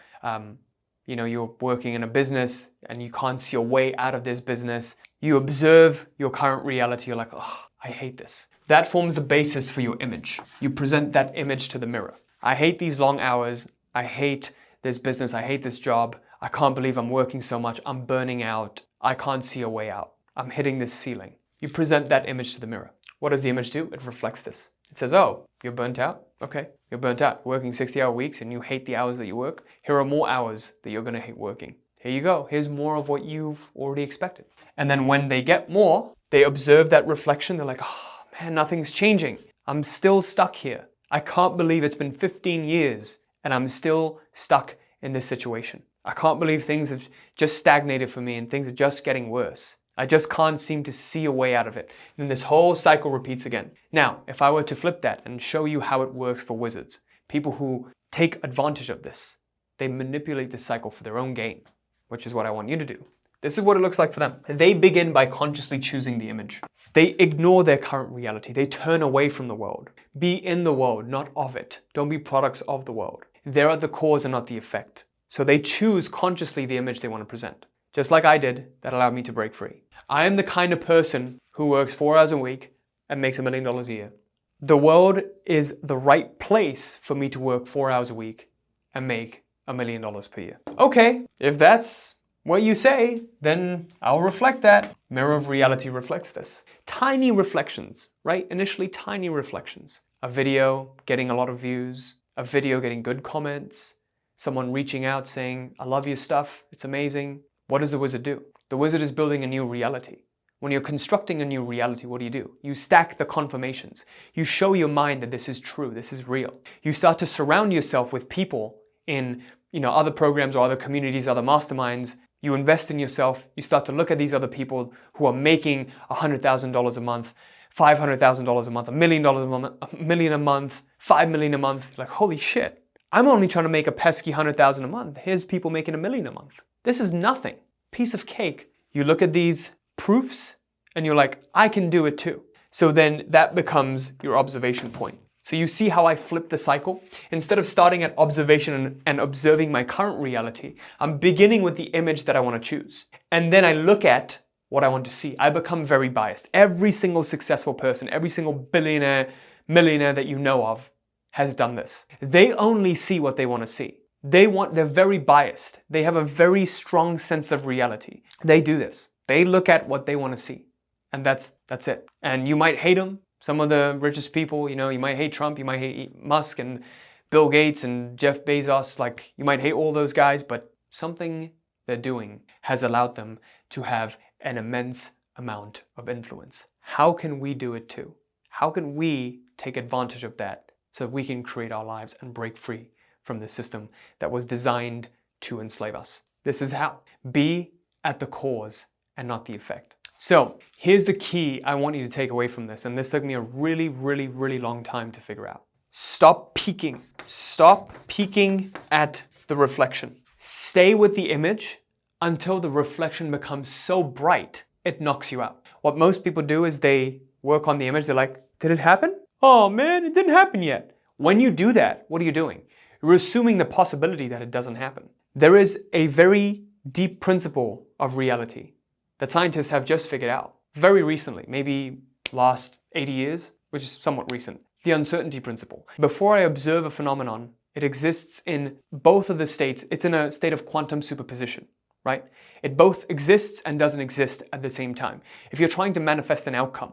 You're working in a business and you can't see your way out of this business. You observe your current reality. You're like, oh, I hate this. That forms the basis for your image. You present that image to the mirror. I hate these long hours. I hate this business. I hate this job. I can't believe I'm working so much. I'm burning out. I can't see a way out. I'm hitting this ceiling. You present that image to the mirror. What does the image do? It reflects this. It says, oh, you're burnt out? Okay, you're burnt out. Working 60-hour weeks and you hate the hours that you work. Here are more hours that you're going to hate working. Here you go. Here's more of what you've already expected. And then when they get more, they observe that reflection. They're like, oh man, nothing's changing. I'm still stuck here. I can't believe it's been 15 years and I'm still stuck in this situation. I can't believe things have just stagnated for me and things are just getting worse. I just can't seem to see a way out of it. And then this whole cycle repeats again. Now, if I were to flip that and show you how it works for wizards, people who take advantage of this, they manipulate this cycle for their own gain, which is what I want you to do. This is what it looks like for them. They begin by consciously choosing the image. They ignore their current reality. They turn away from the world. Be in the world, not of it. Don't be products of the world. They're at the cause and not the effect. So they choose consciously the image they want to present. Just like I did, that allowed me to break free. I am the kind of person who works 4 hours a week and makes $1 million a year. The world is the right place for me to work 4 hours a week and make $1 million per year. Okay, if that's what you say, then I'll reflect that. Mirror of reality reflects this. Tiny reflections, right? Initially tiny reflections. A video getting a lot of views, a video getting good comments, someone reaching out saying, I love your stuff, it's amazing. What does the wizard do? The wizard is building a new reality. When you're constructing a new reality, what do? You stack the confirmations. You show your mind that this is true, this is real. You start to surround yourself with people in other programs or other communities, other masterminds. You invest in yourself. You start to look at these other people who are making $100,000 a month, $500,000 a month, $1 million $1 million a month, $5 million a month. You're like, holy shit, I'm only trying to make a pesky $100,000 a month. Here's people making $1 million a month. This is nothing. Piece of cake. You look at these proofs and you're like, I can do it too. So then that becomes your observation point. So you see how I flip the cycle? Instead of starting at observation and observing my current reality, I'm beginning with the image that I want to choose. And then I look at what I want to see. I become very biased. Every single successful person, every single billionaire, millionaire that you know of has done this. They only see what they want to see. They're very biased. They have a very strong sense of reality. They do this. They look at what they want to see. And that's it. And you might hate them. Some of the richest people, you might hate Trump, you might hate Musk and Bill Gates and Jeff Bezos. Like, you might hate all those guys, but something they're doing has allowed them to have an immense amount of influence. How can we do it too? How can we take advantage of that so we can create our lives and break free from the system that was designed to enslave us? This is how. Be at the cause and not the effect. So here's the key I want you to take away from this, and this took me a really, really, really long time to figure out. Stop peeking. Stop peeking at the reflection. Stay with the image until the reflection becomes so bright it knocks you out. What most people do is they work on the image. They're like, did it happen? Oh man, it didn't happen yet. When you do that, what are you doing? You're assuming the possibility that it doesn't happen. There is a very deep principle of reality that scientists have just figured out very recently, maybe last 80 years, which is somewhat recent. The uncertainty principle. Before I observe a phenomenon, it exists in both of the states. It's in a state of quantum superposition, right? It both exists and doesn't exist at the same time. If you're trying to manifest an outcome,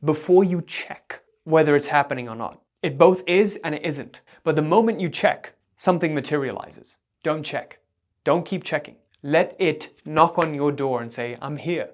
before you check whether it's happening or not, it both is and it isn't. But the moment you check, something materializes. Don't check. Don't keep checking. Let it knock on your door and say, I'm here.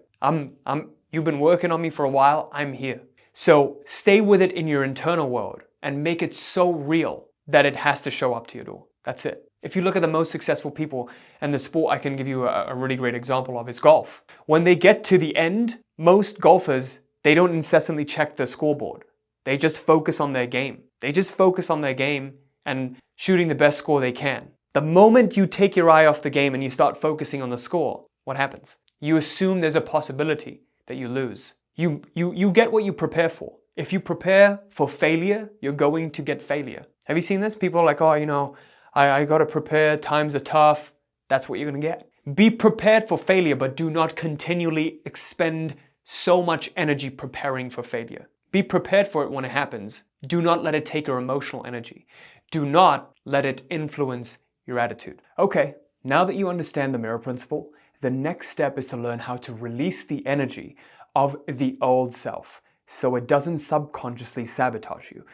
You've been working on me for a while, I'm here. So stay with it in your internal world and make it so real that it has to show up to your door. That's it. If you look at the most successful people and the sport I can give you a really great example of is golf. When they get to the end, most golfers, they don't incessantly check the scoreboard. They just focus on their game. They just focus on their game and shooting the best score they can. The moment you take your eye off the game and you start focusing on the score, what happens? You assume there's a possibility that you lose. You get what you prepare for. If you prepare for failure, you're going to get failure. Have you seen this? People are like, oh, I got to prepare, times are tough. That's what you're going to get. Be prepared for failure, but do not continually expend so much energy preparing for failure. Be prepared for it when it happens. Do not let it take your emotional energy. Do not let it influence your attitude. Okay, now that you understand the mirror principle, the next step is to learn how to release the energy of the old self so it doesn't subconsciously sabotage you.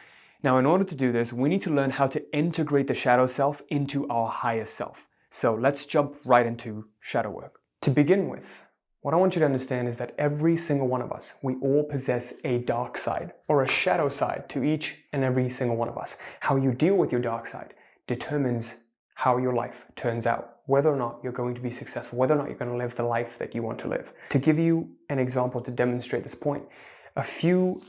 Now, in order to do this, we need to learn how to integrate the shadow self into our higher self. So let's jump right into shadow work. To begin with, what I want you to understand is that every single one of us, we all possess a dark side or a shadow side to each and every single one of us. How you deal with your dark side determines how your life turns out, whether or not you're going to be successful, whether or not you're going to live the life that you want to live. To give you an example to demonstrate this point, a few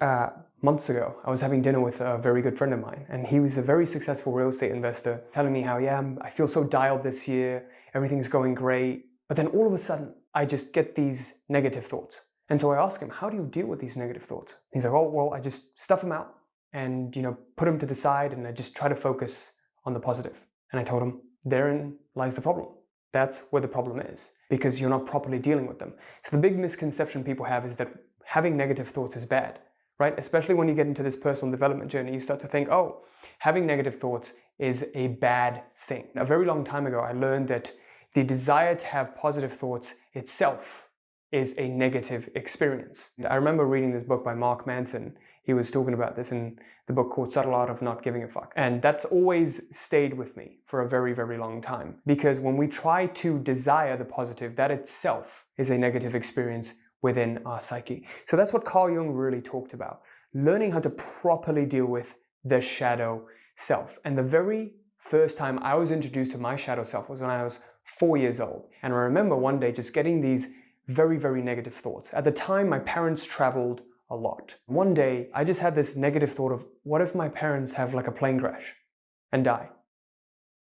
months ago, I was having dinner with a very good friend of mine, and he was a very successful real estate investor, telling me how, I feel so dialed this year, everything's going great. But then all of a sudden, I just get these negative thoughts. And so I ask him, how do you deal with these negative thoughts? He's like, oh, well, I just stuff them out and, put them to the side, and I just try to focus on the positive. And I told him, therein lies the problem. That's where the problem is, because you're not properly dealing with them. So the big misconception people have is that having negative thoughts is bad, right? Especially when you get into this personal development journey, you start to think, oh, having negative thoughts is a bad thing. A very long time ago, I learned that the desire to have positive thoughts itself is a negative experience. I remember reading this book by Mark Manson. He was talking about this in the book called Subtle Art of Not Giving a Fuck. And that's always stayed with me for a very, very long time. Because when we try to desire the positive, that itself is a negative experience within our psyche. So that's what Carl Jung really talked about. Learning how to properly deal with the shadow self. And the very first time I was introduced to my shadow self was when I was 4 years old. And I remember one day just getting these very, very negative thoughts. At the time, my parents traveled a lot. One day, I just had this negative thought of, what if my parents have like a plane crash and die?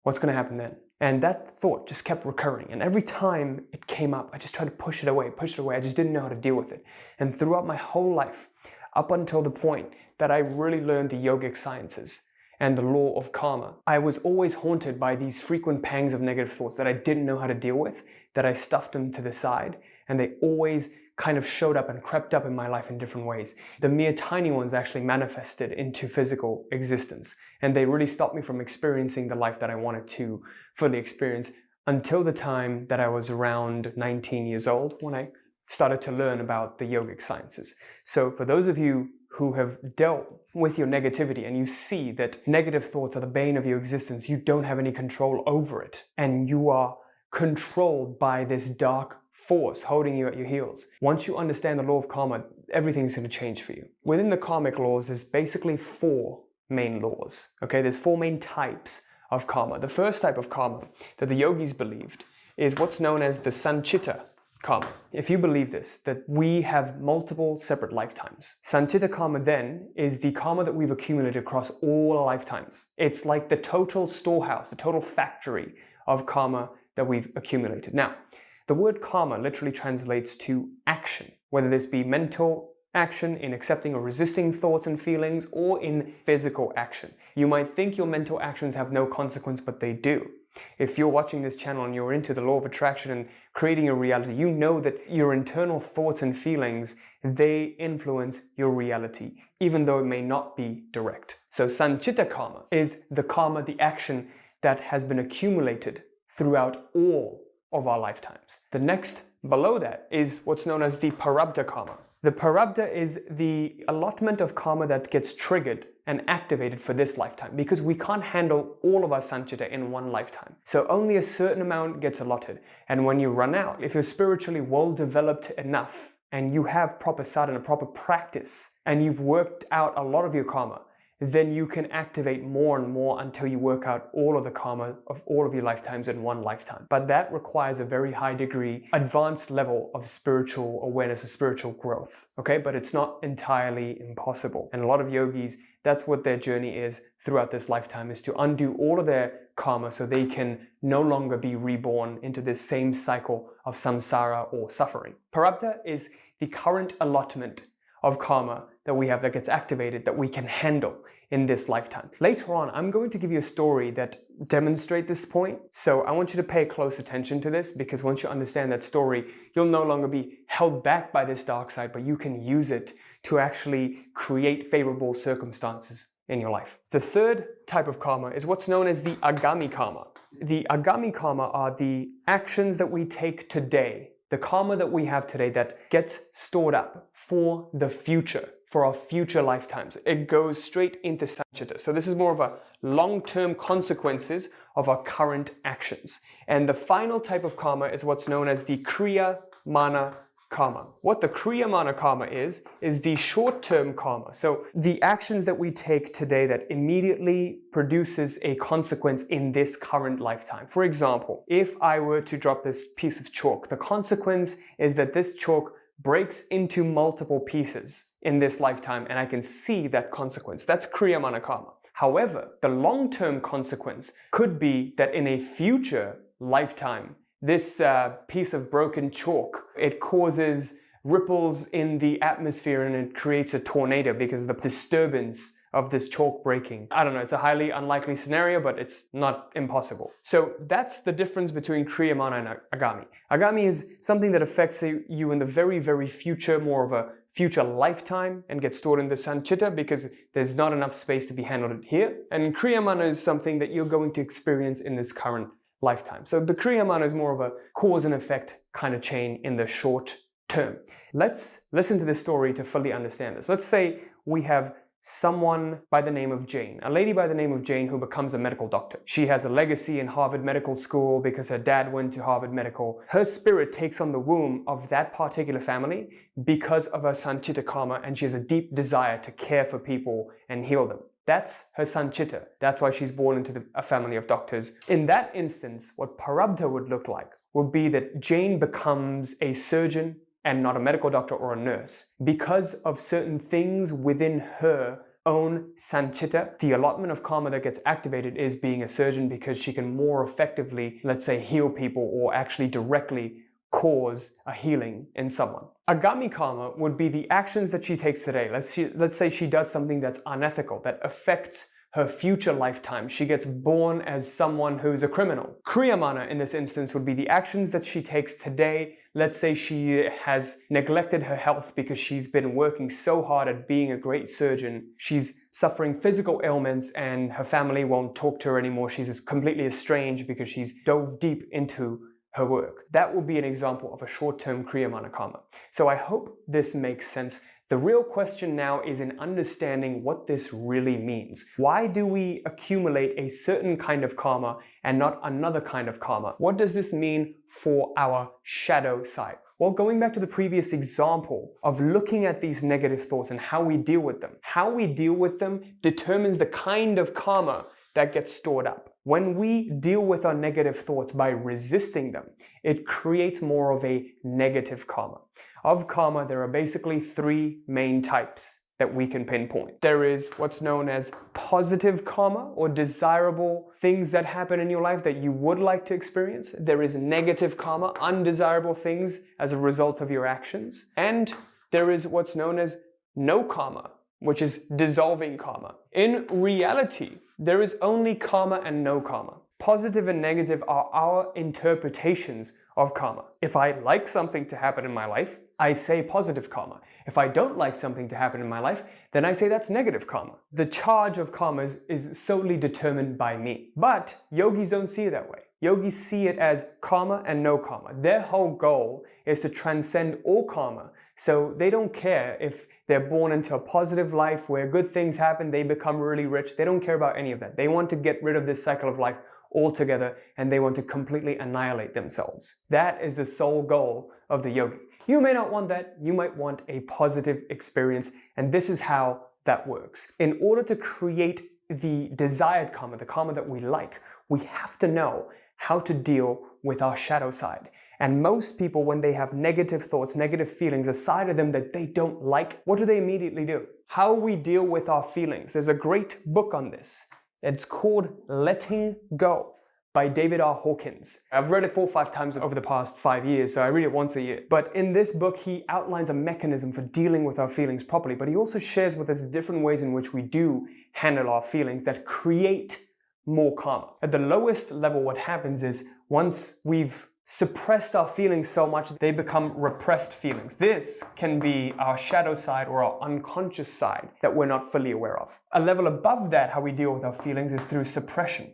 What's going to happen then? And that thought just kept recurring. And every time it came up, I just tried to push it away, push it away. I just didn't know how to deal with it. And throughout my whole life, up until the point that I really learned the yogic sciences and the law of karma, I was always haunted by these frequent pangs of negative thoughts that I didn't know how to deal with, that I stuffed them to the side, and they always kind of showed up and crept up in my life in different ways. The mere tiny ones actually manifested into physical existence, and they really stopped me from experiencing the life that I wanted to fully experience until the time that I was around 19 years old when I started to learn about the yogic sciences. So for those of you who have dealt with your negativity and you see that negative thoughts are the bane of your existence, you don't have any control over it, and you are controlled by this dark force holding you at your heels. Once you understand the law of karma, everything's going to change for you. Within the karmic laws, there's basically 4 main laws. Okay, there's 4 main types of karma. The first type of karma that the yogis believed is what's known as the Sanchita karma. If you believe this, that we have multiple separate lifetimes. Sanchita karma then is the karma that we've accumulated across all lifetimes. It's like the total storehouse, the total factory of karma that we've accumulated. Now, the word karma literally translates to action, whether this be mental action in accepting or resisting thoughts and feelings, or in physical action. You might think your mental actions have no consequence, but they do. If you're watching this channel and you're into the law of attraction and creating a reality, you know that your internal thoughts and feelings, they influence your reality, even though it may not be direct. So Sanchita karma is the karma, the action that has been accumulated throughout all of our lifetimes. The next below that is what's known as the Prarabdha karma. The Prarabdha is the allotment of karma that gets triggered and activated for this lifetime, because we can't handle all of our Sanchita in one lifetime. So only a certain amount gets allotted. And when you run out, if you're spiritually well developed enough and you have proper sadhana, proper practice, and you've worked out a lot of your karma, then you can activate more and more until you work out all of the karma of all of your lifetimes in one lifetime. But that requires a very high degree, advanced level of spiritual awareness, of spiritual growth, okay? But it's not entirely impossible. And a lot of yogis, that's what their journey is throughout this lifetime, is to undo all of their karma so they can no longer be reborn into this same cycle of samsara or suffering. Prarabdha is the current allotment of karma that we have that gets activated, that we can handle in this lifetime. Later on, I'm going to give you a story that demonstrates this point. So I want you to pay close attention to this, because once you understand that story, you'll no longer be held back by this dark side, but you can use it to actually create favorable circumstances in your life. The third type of karma is what's known as the Agami karma. The Agami karma are the actions that we take today, the karma that we have today that gets stored up for the future, for our future lifetimes. It goes straight into Sanchita. So this is more of a long-term consequences of our current actions. And the final type of karma is what's known as the Kriya Mana karma. What the Kriya Mana karma is the short-term karma. So the actions that we take today that immediately produces a consequence in this current lifetime. For example, if I were to drop this piece of chalk, the consequence is that this chalk breaks into multiple pieces in this lifetime, and I can see that consequence. That's Kriya Mana karma. However, the long-term consequence could be that in a future lifetime, this piece of broken chalk, it causes ripples in the atmosphere and it creates a tornado because of the disturbance of this chalk breaking. I don't know, it's a highly unlikely scenario, but it's not impossible. So that's the difference between Kriya Mana and Agami. Agami is something that affects you in the very, very future, more of a future lifetime, and gets stored in the Sanchita because there's not enough space to be handled here. And Kriya Mana is something that you're going to experience in this current lifetime. So the Kriya Mana is more of a cause and effect kind of chain in the short term. Let's listen to this story to fully understand this. Let's say we have someone by the name of Jane, a lady by the name of Jane who becomes a medical doctor. She has a legacy in Harvard Medical School because her dad went to Harvard Medical. Her spirit takes on the womb of that particular family because of her Sanchita karma, and she has a deep desire to care for people and heal them. That's her Sanchita. That's why she's born into a family of doctors. In that instance, what Parabdha would look like would be that Jane becomes a surgeon and not a medical doctor or a nurse. Because of certain things within her own Sanchita, the allotment of karma that gets activated is being a surgeon because she can more effectively, let's say, heal people or actually directly cause a healing in someone. Agami karma would be the actions that she takes today. Let's say she does something that's unethical, that affects her future lifetime. She gets born as someone who's a criminal. Kriya Mana in this instance would be the actions that she takes today. Let's say she has neglected her health because she's been working so hard at being a great surgeon. She's suffering physical ailments and her family won't talk to her anymore. She's completely estranged because she's dove deep into her work. That will be an example of a short-term Kriya Mana karma. So I hope this makes sense. The real question now is in understanding what this really means. Why do we accumulate a certain kind of karma and not another kind of karma? What does this mean for our shadow side? Well, going back to the previous example of looking at these negative thoughts and how we deal with them. How we deal with them determines the kind of karma that gets stored up. When we deal with our negative thoughts by resisting them, it creates more of a negative karma. Of karma, there are basically three main types that we can pinpoint. There is what's known as positive karma, or desirable things that happen in your life that you would like to experience. There is negative karma, undesirable things as a result of your actions. And there is what's known as no karma, which is dissolving karma. In reality, there is only karma and no karma. Positive and negative are our interpretations of karma. If I like something to happen in my life, I say positive karma. If I don't like something to happen in my life, then I say that's negative karma. The charge of karma is solely determined by me. But yogis don't see it that way. Yogis see it as karma and no karma. Their whole goal is to transcend all karma. So they don't care if they're born into a positive life where good things happen, they become really rich. They don't care about any of that. They want to get rid of this cycle of life altogether, and they want to completely annihilate themselves. That is the sole goal of the yogi. You may not want that. You might want a positive experience, and this is how that works. In order to create the desired karma, the karma that we like, we have to know how to deal with our shadow side. And most people, when they have negative thoughts, negative feelings, a side of them that they don't like, what do they immediately do? How we deal with our feelings. There's a great book on this. It's called Letting Go by David R. Hawkins. I've read it 4 or 5 times over the past 5 years, so I read it once a year. But in this book, he outlines a mechanism for dealing with our feelings properly, but he also shares with us different ways in which we do handle our feelings that create more karma. At the lowest level, what happens is once we've suppressed our feelings so much, they become repressed feelings. This can be our shadow side or our unconscious side that we're not fully aware of. A level above that, how we deal with our feelings, is through suppression.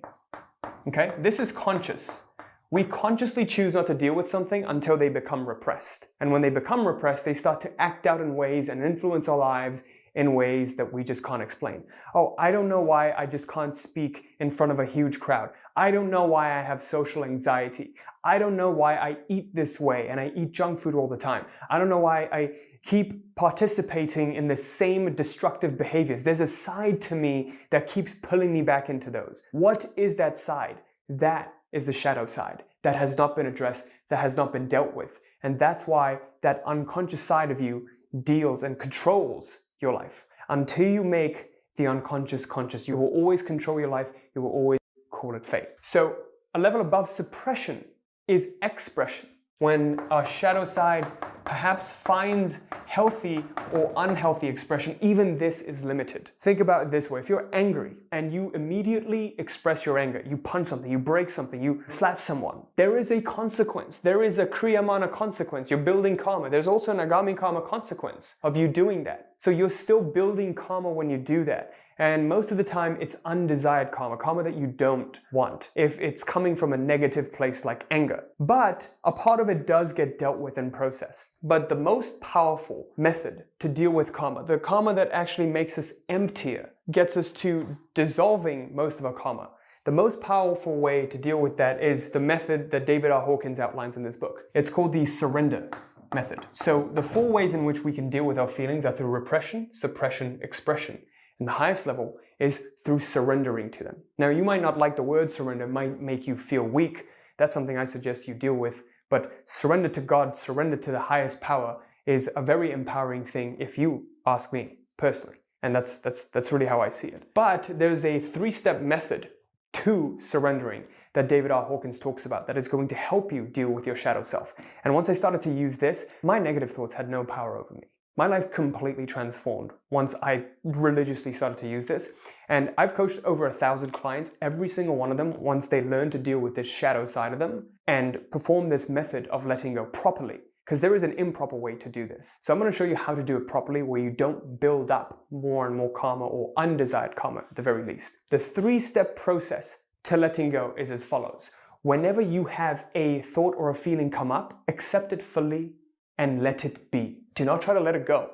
Okay? This is conscious. We consciously choose not to deal with something until they become repressed. And when they become repressed, they start to act out in ways and influence our lives in ways that we just can't explain. Oh, I don't know why I just can't speak in front of a huge crowd. I don't know why I have social anxiety. I don't know why I eat this way and I eat junk food all the time. I don't know why I keep participating in the same destructive behaviors. There's a side to me that keeps pulling me back into those. What is that side? That is the shadow side that has not been addressed, that has not been dealt with. And that's why that unconscious side of you deals and controls your life. Until you make the unconscious conscious, you will always control your life. You will always call it fate. So a level above suppression is expression. When our shadow side perhaps finds healthy or unhealthy expression, even this is limited. Think about it this way. If you're angry and you immediately express your anger, you punch something, you break something, you slap someone, there is a consequence. There is a kriyamana consequence. You're building karma. There's also an agami karma consequence of you doing that. So you're still building karma when you do that. And most of the time, it's undesired karma, karma that you don't want, if it's coming from a negative place like anger. But a part of it does get dealt with and processed. But the most powerful method to deal with karma, the karma that actually makes us emptier, gets us to dissolving most of our karma, the most powerful way to deal with that is the method that David R. Hawkins outlines in this book. It's called the surrender method. So the 4 ways in which we can deal with our feelings are through repression, suppression, expression. And the highest level is through surrendering to them. Now, you might not like the word surrender, it might make you feel weak. That's something I suggest you deal with. But surrender to God, surrender to the highest power is a very empowering thing if you ask me personally. And that's really how I see it. But there's a 3-step method to surrendering that David R. Hawkins talks about that is going to help you deal with your shadow self. And once I started to use this, my negative thoughts had no power over me. My life completely transformed once I religiously started to use this. And I've coached over 1,000 clients, every single one of them, once they learn to deal with this shadow side of them and perform this method of letting go properly. Because there is an improper way to do this. So I'm going to show you how to do it properly where you don't build up more and more karma or undesired karma at the very least. The 3-step process to letting go is as follows. Whenever you have a thought or a feeling come up, accept it fully and let it be. Do not try to let it go.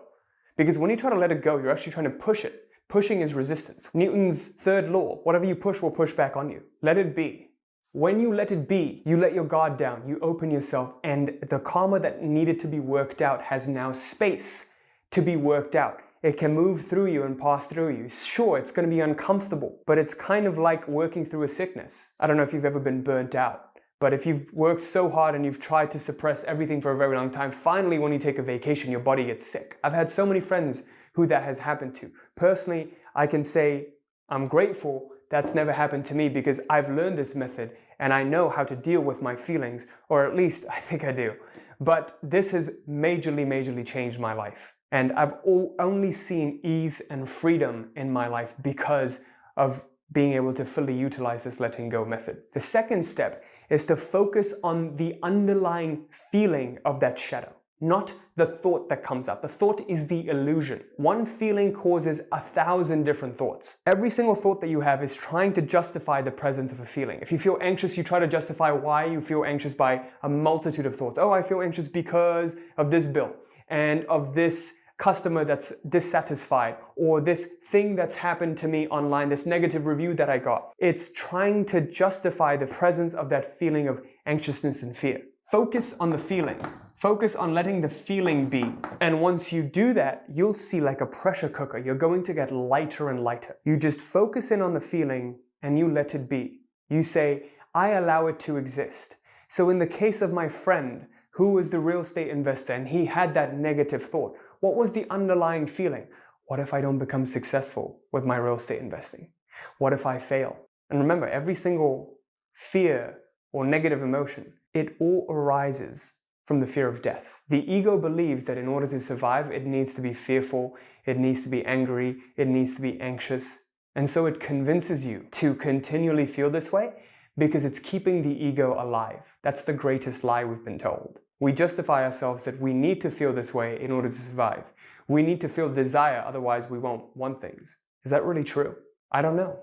Because when you try to let it go, you're actually trying to push it. Pushing is resistance. Newton's 3rd law, whatever you push will push back on you. Let it be. When you let it be, you let your guard down, you open yourself, and the karma that needed to be worked out has now space to be worked out. It can move through you and pass through you. Sure, it's going to be uncomfortable, but it's kind of like working through a sickness. I don't know if you've ever been burnt out. But if you've worked so hard and you've tried to suppress everything for a very long time, finally when you take a vacation, your body gets sick. I've had so many friends who that has happened to. Personally, I can say I'm grateful that's never happened to me because I've learned this method and I know how to deal with my feelings, or at least I think I do. But this has majorly changed my life. And I've only seen ease and freedom in my life because of being able to fully utilize this letting go method. The second step is to focus on the underlying feeling of that shadow, not the thought that comes up. The thought is the illusion. One feeling causes 1,000 different thoughts. Every single thought that you have is trying to justify the presence of a feeling. If you feel anxious, you try to justify why you feel anxious by a multitude of thoughts. Oh, I feel anxious because of this bill and of this customer that's dissatisfied, or this thing that's happened to me online, this negative review that I got. It's trying to justify the presence of that feeling of anxiousness and fear. Focus on the feeling. Focus on letting the feeling be. And once you do that, you'll see like a pressure cooker. You're going to get lighter and lighter. You just focus in on the feeling and you let it be. You say, I allow it to exist. So in the case of my friend, who was the real estate investor, and he had that negative thought, what was the underlying feeling? What if I don't become successful with my real estate investing? What if I fail? And remember, every single fear or negative emotion, it all arises from the fear of death. The ego believes that in order to survive, it needs to be fearful, it needs to be angry, it needs to be anxious. And so it convinces you to continually feel this way because it's keeping the ego alive. That's the greatest lie we've been told. We justify ourselves that we need to feel this way in order to survive. We need to feel desire, otherwise we won't want things. Is that really true? I don't know.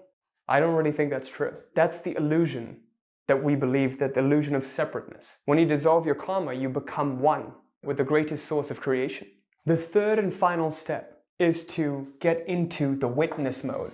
I don't really think that's true. That's the illusion that we believe, that the illusion of separateness. When you dissolve your karma, you become one with the greatest source of creation. The third and final step is to get into the witness mode,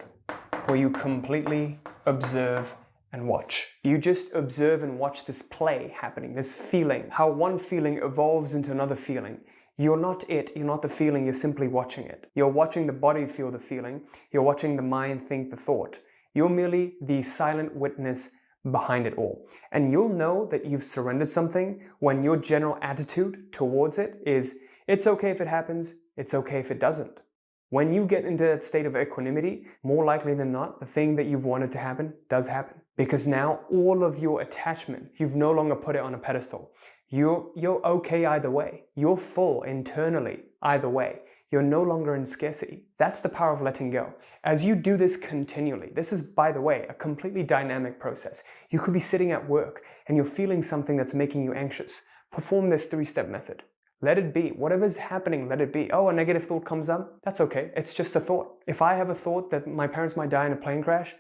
where you completely observe and watch. You just observe and watch this play happening, this feeling, how one feeling evolves into another feeling. You're not it, you're not the feeling, you're simply watching it. You're watching the body feel the feeling, you're watching the mind think the thought. You're merely the silent witness behind it all. And you'll know that you've surrendered something when your general attitude towards it is, it's okay if it happens, it's okay if it doesn't. When you get into that state of equanimity, more likely than not, the thing that you've wanted to happen does happen. Because now all of your attachment, you've no longer put it on a pedestal. You're okay either way. You're full internally either way. You're no longer in scarcity. That's the power of letting go. As you do this continually, this is, by the way, a completely dynamic process. You could be sitting at work and you're feeling something that's making you anxious. Perform this 3-step method. Let it be. Whatever's happening, let it be. Oh, a negative thought comes up? That's okay. It's just a thought. If I have a thought that my parents might die in a plane crash,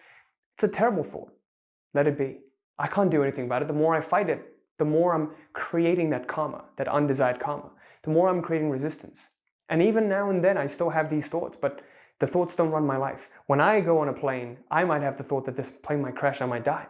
it's a terrible thought. Let it be. I can't do anything about it. The more I fight it, the more I'm creating that karma, that undesired karma. The more I'm creating resistance. And even now and then, I still have these thoughts, but the thoughts don't run my life. When I go on a plane, I might have the thought that this plane might crash, I might die.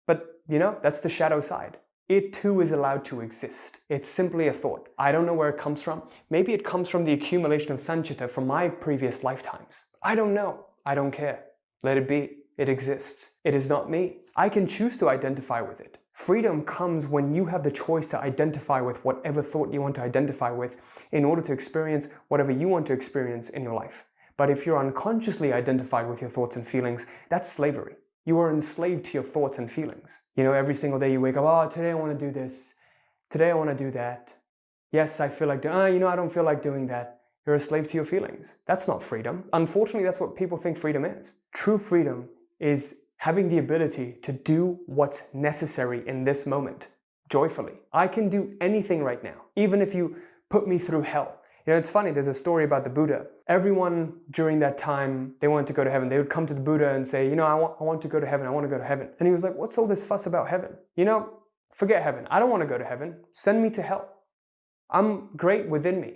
But, that's the shadow side. It too is allowed to exist. It's simply a thought. I don't know where it comes from. Maybe it comes from the accumulation of sanchita from my previous lifetimes. I don't know. I don't care. Let it be. It exists. It is not me. I can choose to identify with it. Freedom comes when you have the choice to identify with whatever thought you want to identify with in order to experience whatever you want to experience in your life. But if you're unconsciously identified with your thoughts and feelings, that's slavery. You are enslaved to your thoughts and feelings. Every single day you wake up, oh, today I want to do this. Today I want to do that. Yes, I feel like doing, I don't feel like doing that. You're a slave to your feelings. That's not freedom. Unfortunately, that's what people think freedom is. True freedom is having the ability to do what's necessary in this moment, joyfully. I can do anything right now, even if you put me through hell. It's funny, there's a story about the Buddha. Everyone during that time, they wanted to go to heaven. They would come to the Buddha and say, I want to go to heaven, I want to go to heaven. And he was like, what's all this fuss about heaven? Forget heaven. I don't want to go to heaven. Send me to hell. I'm great within me.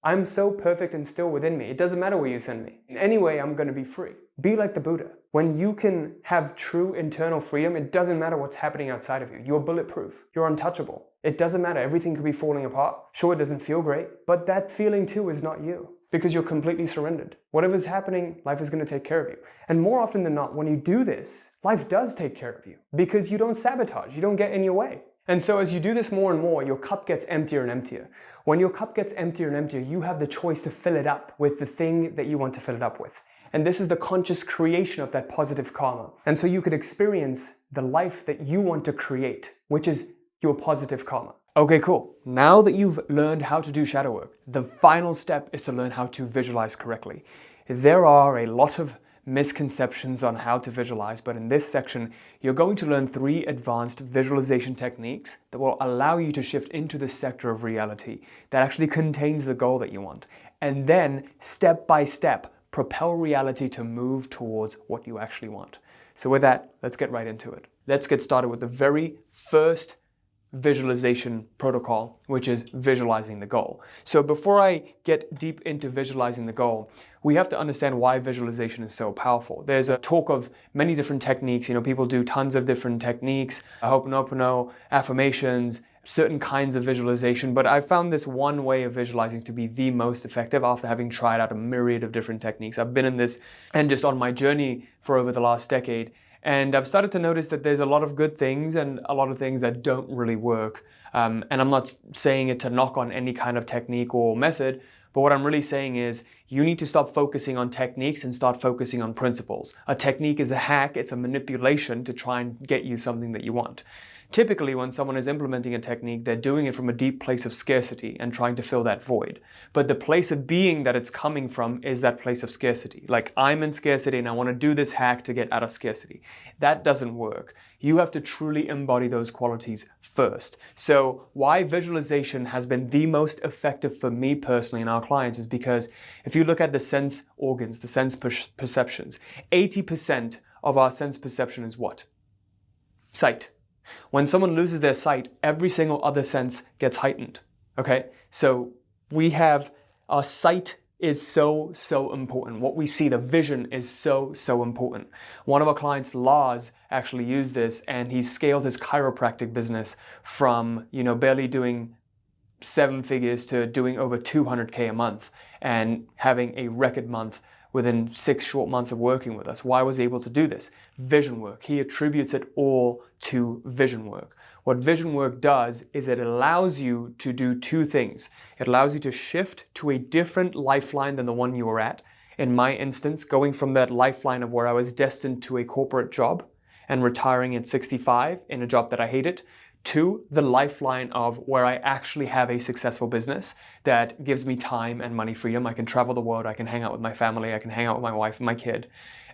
I'm so perfect and still within me. It doesn't matter where you send me. Anyway, I'm going to be free. Be like the Buddha. When you can have true internal freedom, it doesn't matter what's happening outside of you. You're bulletproof. You're untouchable. It doesn't matter. Everything could be falling apart. Sure, it doesn't feel great, but that feeling too is not you because you're completely surrendered. Whatever's happening, life is going to take care of you. And more often than not, when you do this, life does take care of you because you don't sabotage. You don't get in your way. And so as you do this more and more, your cup gets emptier and emptier. When your cup gets emptier and emptier, you have the choice to fill it up with the thing that you want to fill it up with. And this is the conscious creation of that positive karma. And so you could experience the life that you want to create, which is your positive karma. Okay, cool. Now that you've learned how to do shadow work, the final step is to learn how to visualize correctly. There are a lot of misconceptions on how to visualize, but in this section, you're going to learn 3 advanced visualization techniques that will allow you to shift into the sector of reality that actually contains the goal that you want. And then, step by step, propel reality to move towards what you actually want. So with that, let's get right into it. Let's get started with the very first visualization protocol, which is visualizing the goal. So before I get deep into visualizing the goal, we have to understand why visualization is so powerful. There's a talk of many different techniques. People do tons of different techniques, Ho'oponopono, affirmations, certain kinds of visualization, but I found this one way of visualizing to be the most effective after having tried out a myriad of different techniques. I've been in this and just on my journey for over the last decade, and I've started to notice that there's a lot of good things and a lot of things that don't really work. And I'm not saying it to knock on any kind of technique or method, but what I'm really saying is you need to stop focusing on techniques and start focusing on principles. A technique is a hack, it's a manipulation to try and get you something that you want. Typically, when someone is implementing a technique, they're doing it from a deep place of scarcity and trying to fill that void. But the place of being that it's coming from is that place of scarcity. Like, I'm in scarcity and I want to do this hack to get out of scarcity. That doesn't work. You have to truly embody those qualities first. So why visualization has been the most effective for me personally and our clients is because if you look at the sense organs, the sense perceptions, 80% of our sense perception is what? Sight. When someone loses their sight, every single other sense gets heightened, okay? So we have, our sight is so important. What we see, the vision is so important. One of our clients, Lars, actually used this and he scaled his chiropractic business from, barely doing 7 figures to doing over 200K a month and having a record month within 6 short months of working with us. Why was he able to do this? Vision work. He attributes it all to vision work. What vision work does is it allows you to do 2 things. It allows you to shift to a different lifeline than the one you were at. In my instance, going from that lifeline of where I was destined to a corporate job and retiring at 65 in a job that I hated, to the lifeline of where I actually have a successful business that gives me time and money freedom. I can travel the world, I can hang out with my family, I can hang out with my wife and my kid,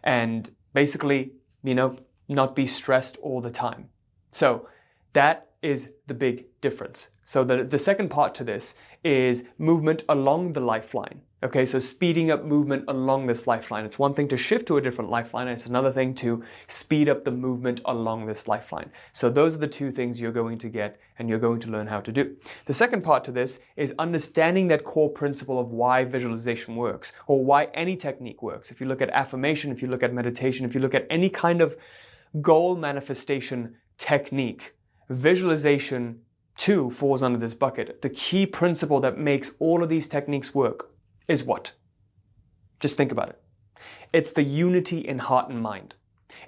and basically, not be stressed all the time. So that is the big difference. So the second part to this is movement along the lifeline. Okay, so speeding up movement along this lifeline. It's one thing to shift to a different lifeline, and it's another thing to speed up the movement along this lifeline. So those are the two things you're going to get and you're going to learn how to do. The second part to this is understanding that core principle of why visualization works, or why any technique works. If you look at affirmation, if you look at meditation, if you look at any kind of goal manifestation technique, visualization too falls under this bucket. The key principle that makes all of these techniques work is what? Just think about it. It's the unity in heart and mind.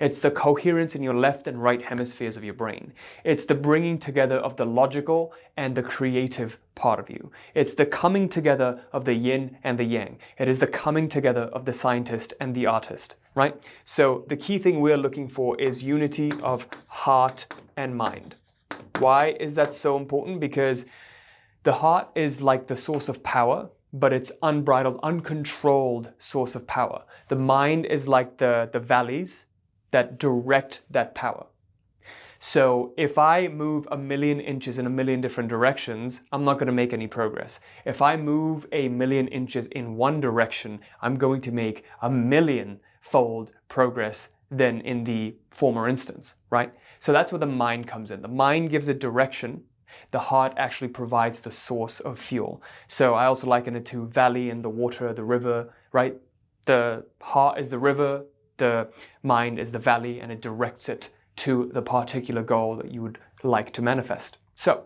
It's the coherence in your left and right hemispheres of your brain. It's the bringing together of the logical and the creative part of you. It's the coming together of the yin and the yang. It is the coming together of the scientist and the artist, right? So the key thing we're looking for is unity of heart and mind. Why is that so important? Because the heart is like the source of power, but it's unbridled, uncontrolled source of power. The mind is like the valleys that direct that power. So if I move 1,000,000 inches in 1,000,000 different directions, I'm not going to make any progress. If I move 1,000,000 inches in one direction, I'm going to make 1,000,000-fold progress than in the former instance, right? So that's where the mind comes in. The mind gives it direction. The heart actually provides the source of fuel. So I also liken it to valley and the water, the river, right? The heart is the river, the mind is the valley, and it directs it to the particular goal that you would like to manifest. So,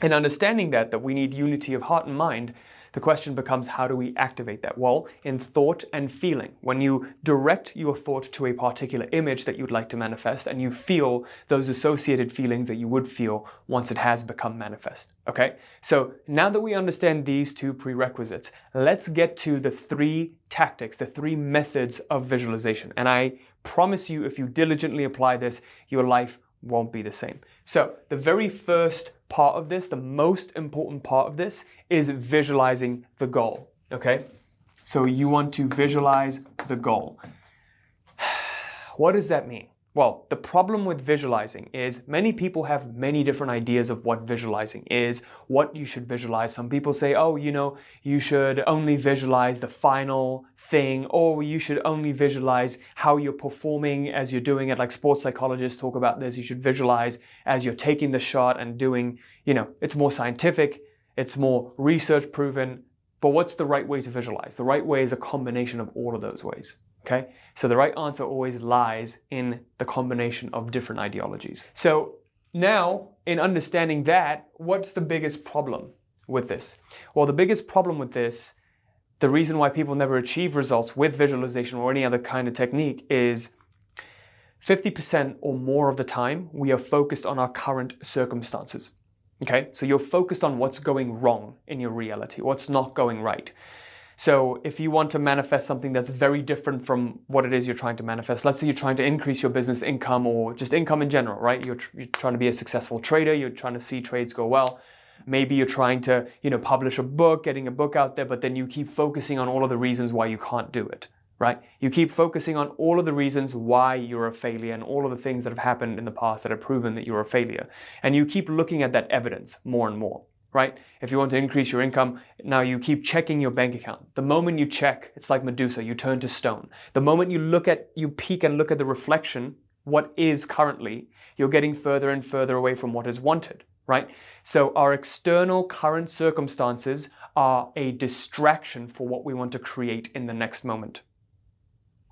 in understanding that we need unity of heart and mind, the question becomes, how do we activate that? Well, in thought and feeling. When you direct your thought to a particular image that you'd like to manifest, and you feel those associated feelings that you would feel once it has become manifest. Okay? So now that we understand these two prerequisites, let's get to the three tactics, the three methods of visualization. And I promise you, if you diligently apply this, your life won't be the same. So the very first part of this, the most important part of this, is visualizing the goal, okay? So you want to visualize the goal. What does that mean? Well, the problem with visualizing is many people have many different ideas of what visualizing is, what you should visualize. Some people say, oh, you should only visualize the final thing, or you should only visualize how you're performing as you're doing it. Like sports psychologists talk about this. You should visualize as you're taking the shot and doing, it's more scientific, it's more research proven. But what's the right way to visualize? The right way is a combination of all of those ways. Okay, so the right answer always lies in the combination of different ideologies. So now, in understanding that, what's the biggest problem with this? Well, the biggest problem with this, the reason why people never achieve results with visualization or any other kind of technique is 50% or more of the time, we are focused on our current circumstances. Okay, so you're focused on what's going wrong in your reality, what's not going right. So if you want to manifest something that's very different from what it is you're trying to manifest, let's say you're trying to increase your business income or just income in general, right? You're trying to be a successful trader, you're trying to see trades go well. Maybe you're trying to, publish a book, getting a book out there, but then you keep focusing on all of the reasons why you can't do it, right? You keep focusing on all of the reasons why you're a failure and all of the things that have happened in the past that have proven that you're a failure. And you keep looking at that evidence more and more. Right? If you want to increase your income, now you keep checking your bank account. The moment you check, it's like Medusa, you turn to stone. The moment you peek and look at the reflection, what is currently, you're getting further and further away from what is wanted, right? So our external current circumstances are a distraction for what we want to create in the next moment.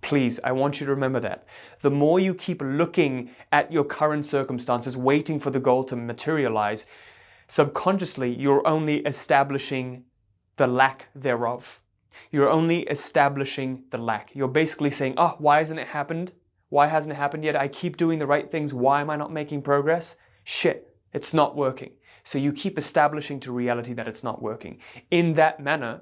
Please, I want you to remember that. The more you keep looking at your current circumstances, waiting for the goal to materialize, subconsciously, you're only establishing the lack thereof. You're only establishing the lack. You're basically saying, oh, why hasn't it happened? Why hasn't it happened yet? I keep doing the right things. Why am I not making progress? Shit, it's not working. So you keep establishing to reality that it's not working. In that manner,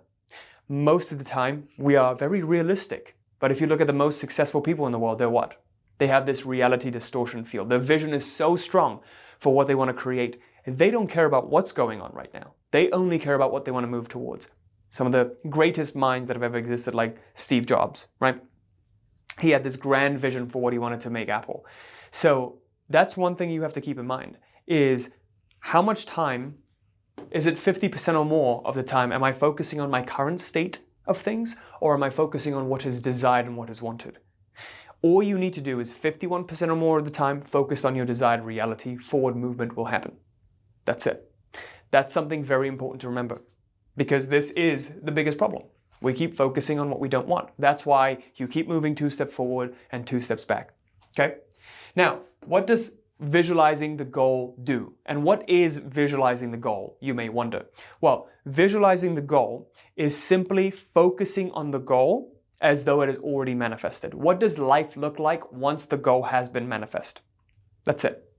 most of the time, we are very realistic. But if you look at the most successful people in the world, they're what? They have this reality distortion field. Their vision is so strong. for what they want to create, they don't care about what's going on right now. They only care about what they want to move towards. Some of the greatest minds that have ever existed, like Steve Jobs, right? He had this grand vision for what he wanted to make Apple. So that's one thing you have to keep in mind, is how much time, is it 50% or more of the time, am I focusing on my current state of things, or am I focusing on what is desired and what is wanted? All you need to do is 51% or more of the time focused on your desired reality, forward movement will happen. That's it. That's something very important to remember, because this is the biggest problem. We keep focusing on what we don't want. That's why you keep moving 2 steps forward and 2 steps back. Okay? Now, what does visualizing the goal do? And what is visualizing the goal, you may wonder? Well, visualizing the goal is simply focusing on the goal as though it is already manifested. What does life look like once the goal has been manifest? That's it.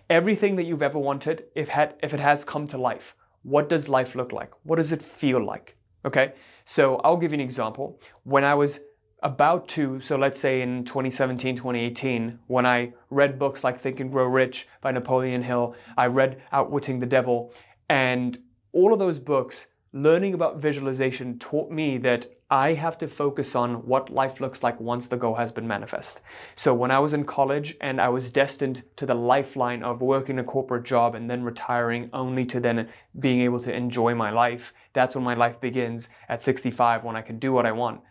Everything that you've ever wanted, if it has come to life, what does life look like? What does it feel like? Okay, so I'll give you an example. When I was about to, so let's say in 2017, 2018, when I read books like Think and Grow Rich by Napoleon Hill, I read Outwitting the Devil, and all of those books, learning about visualization taught me that I have to focus on what life looks like once the goal has been manifest. So when I was in college and I was destined to the lifeline of working a corporate job and then retiring only to then being able to enjoy my life, that's when my life begins at 65, when I can do what I want.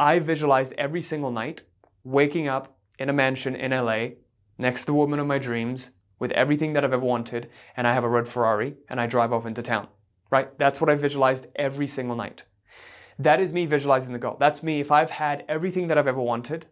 I visualized every single night waking up in a mansion in LA next to the woman of my dreams with everything that I've ever wanted, and I have a red Ferrari and I drive off into town, right? That's what I visualized every single night. That is me visualizing the goal. That's me. If I've had everything that I've ever wanted,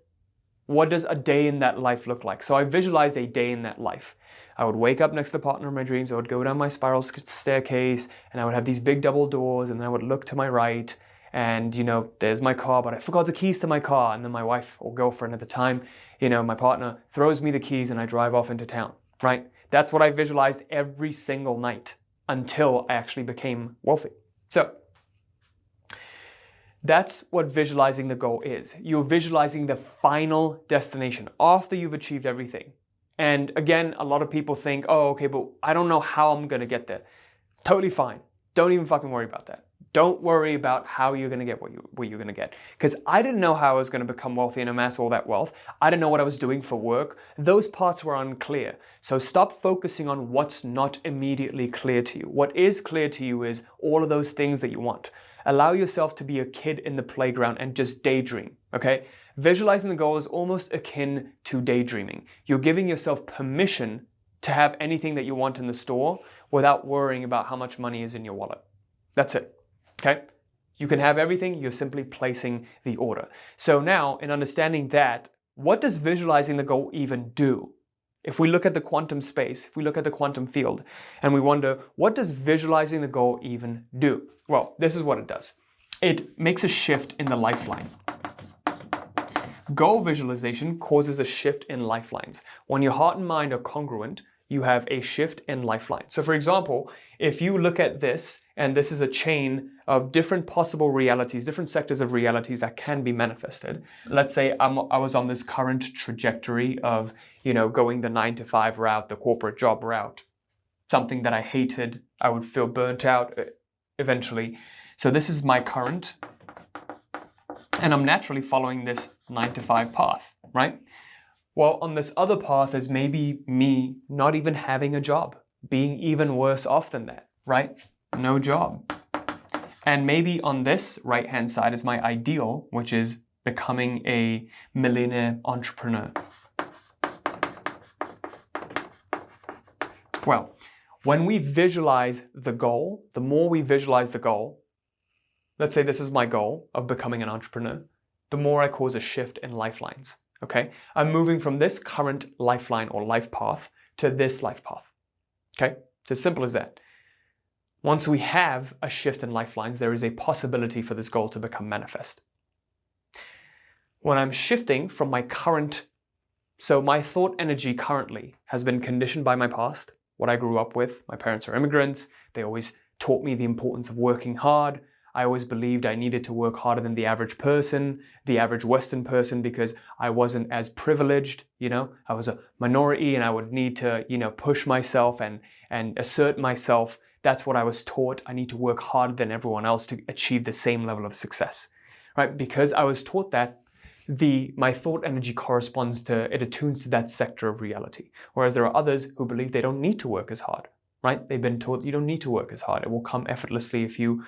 what does a day in that life look like? So I visualized a day in that life. I would wake up next to the partner of my dreams. I would go down my spiral staircase and I would have these big double doors, and then I would look to my right and, there's my car, but I forgot the keys to my car. And then my wife or girlfriend at the time, my partner throws me the keys and I drive off into town, right? That's what I visualized every single night until I actually became wealthy. So that's what visualizing the goal is. You're visualizing the final destination after you've achieved everything. And again, a lot of people think, oh, okay, but I don't know how I'm going to get there. It's totally fine. Don't even fucking worry about that. Don't worry about how you're going to get what you're going to get. Because I didn't know how I was going to become wealthy and amass all that wealth. I didn't know what I was doing for work. Those parts were unclear. So stop focusing on what's not immediately clear to you. What is clear to you is all of those things that you want. Allow yourself to be a kid in the playground and just daydream, okay? Visualizing the goal is almost akin to daydreaming. You're giving yourself permission to have anything that you want in the store without worrying about how much money is in your wallet. That's it, okay? You can have everything, you're simply placing the order. So now, in understanding that, what does visualizing the goal even do? If we look at the quantum space, if we look at the quantum field, and we wonder, what does visualizing the goal even do? Well, this is what it does. It makes a shift in the lifeline. Goal visualization causes a shift in lifelines. When your heart and mind are congruent, you have a shift in lifeline. So for example, if you look at this, and this is a chain of different possible realities, different sectors of realities that can be manifested. Let's say I was on this current trajectory of, going the 9-to-5 route, the corporate job route, something that I hated. I would feel burnt out eventually. So this is my current, and I'm naturally following this 9-to-5 path, right? Well, on this other path is maybe me not even having a job, being even worse off than that, right? No job. And maybe on this right-hand side is my ideal, which is becoming a millionaire entrepreneur. Well, when we visualize the goal, the more we visualize the goal, let's say this is my goal of becoming an entrepreneur, the more I cause a shift in lifelines. Okay, I'm moving from this current lifeline or life path to this life path. Okay, it's as simple as that. Once we have a shift in lifelines, there is a possibility for this goal to become manifest. When I'm shifting from my current, so my thought energy currently has been conditioned by my past, what I grew up with. My parents are immigrants. They always taught me the importance of working hard. I always believed I needed to work harder than the average person, the average Western person, because I wasn't as privileged, I was a minority and I would need to, push myself and assert myself. That's what I was taught. I need to work harder than everyone else to achieve the same level of success, right? Because I was taught that, my thought energy corresponds to, it attunes to that sector of reality. Whereas there are others who believe they don't need to work as hard, right? They've been taught you don't need to work as hard. It will come effortlessly if you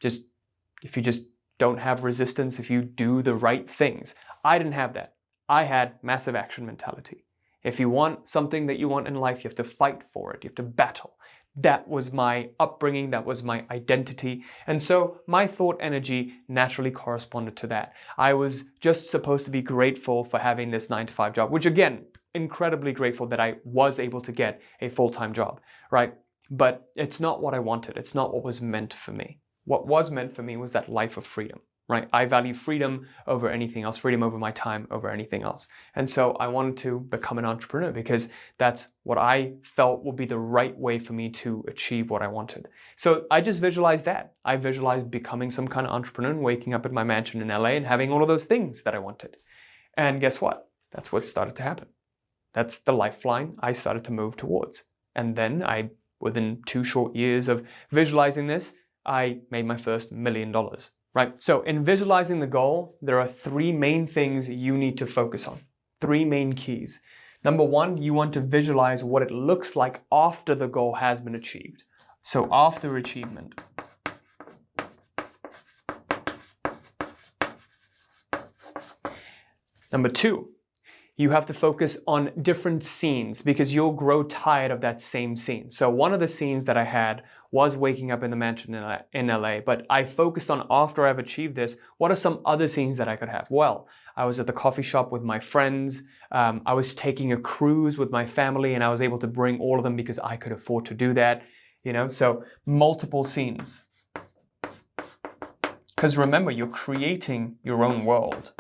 just don't have resistance, if you do the right things. I didn't have that. I had massive action mentality. If you want something that you want in life, you have to fight for it. You have to battle. That was my upbringing. That was my identity. And so my thought energy naturally corresponded to that. I was just supposed to be grateful for having this 9-to-5 job, which again, incredibly grateful that I was able to get a full-time job, right? But it's not what I wanted. It's not what was meant for me. What was meant for me was that life of freedom, right? I value freedom over anything else, freedom over my time over anything else. And so I wanted to become an entrepreneur because that's what I felt would be the right way for me to achieve what I wanted. So I just visualized that. I visualized becoming some kind of entrepreneur and waking up in my mansion in LA and having all of those things that I wanted. And guess what? That's what started to happen. That's the lifeline I started to move towards. And then within 2 short years of visualizing this, I made my first $1 million, right? So in visualizing the goal, there are 3 main things you need to focus on. 3 main keys. Number 1, you want to visualize what it looks like after the goal has been achieved. So after achievement. Number 2, you have to focus on different scenes because you'll grow tired of that same scene. So one of the scenes that I had was waking up in the mansion in LA, but I focused on after I've achieved this, what are some other scenes that I could have? Well, I was at the coffee shop with my friends. I was taking a cruise with my family and I was able to bring all of them because I could afford to do that, so multiple scenes. Because remember, you're creating your own world.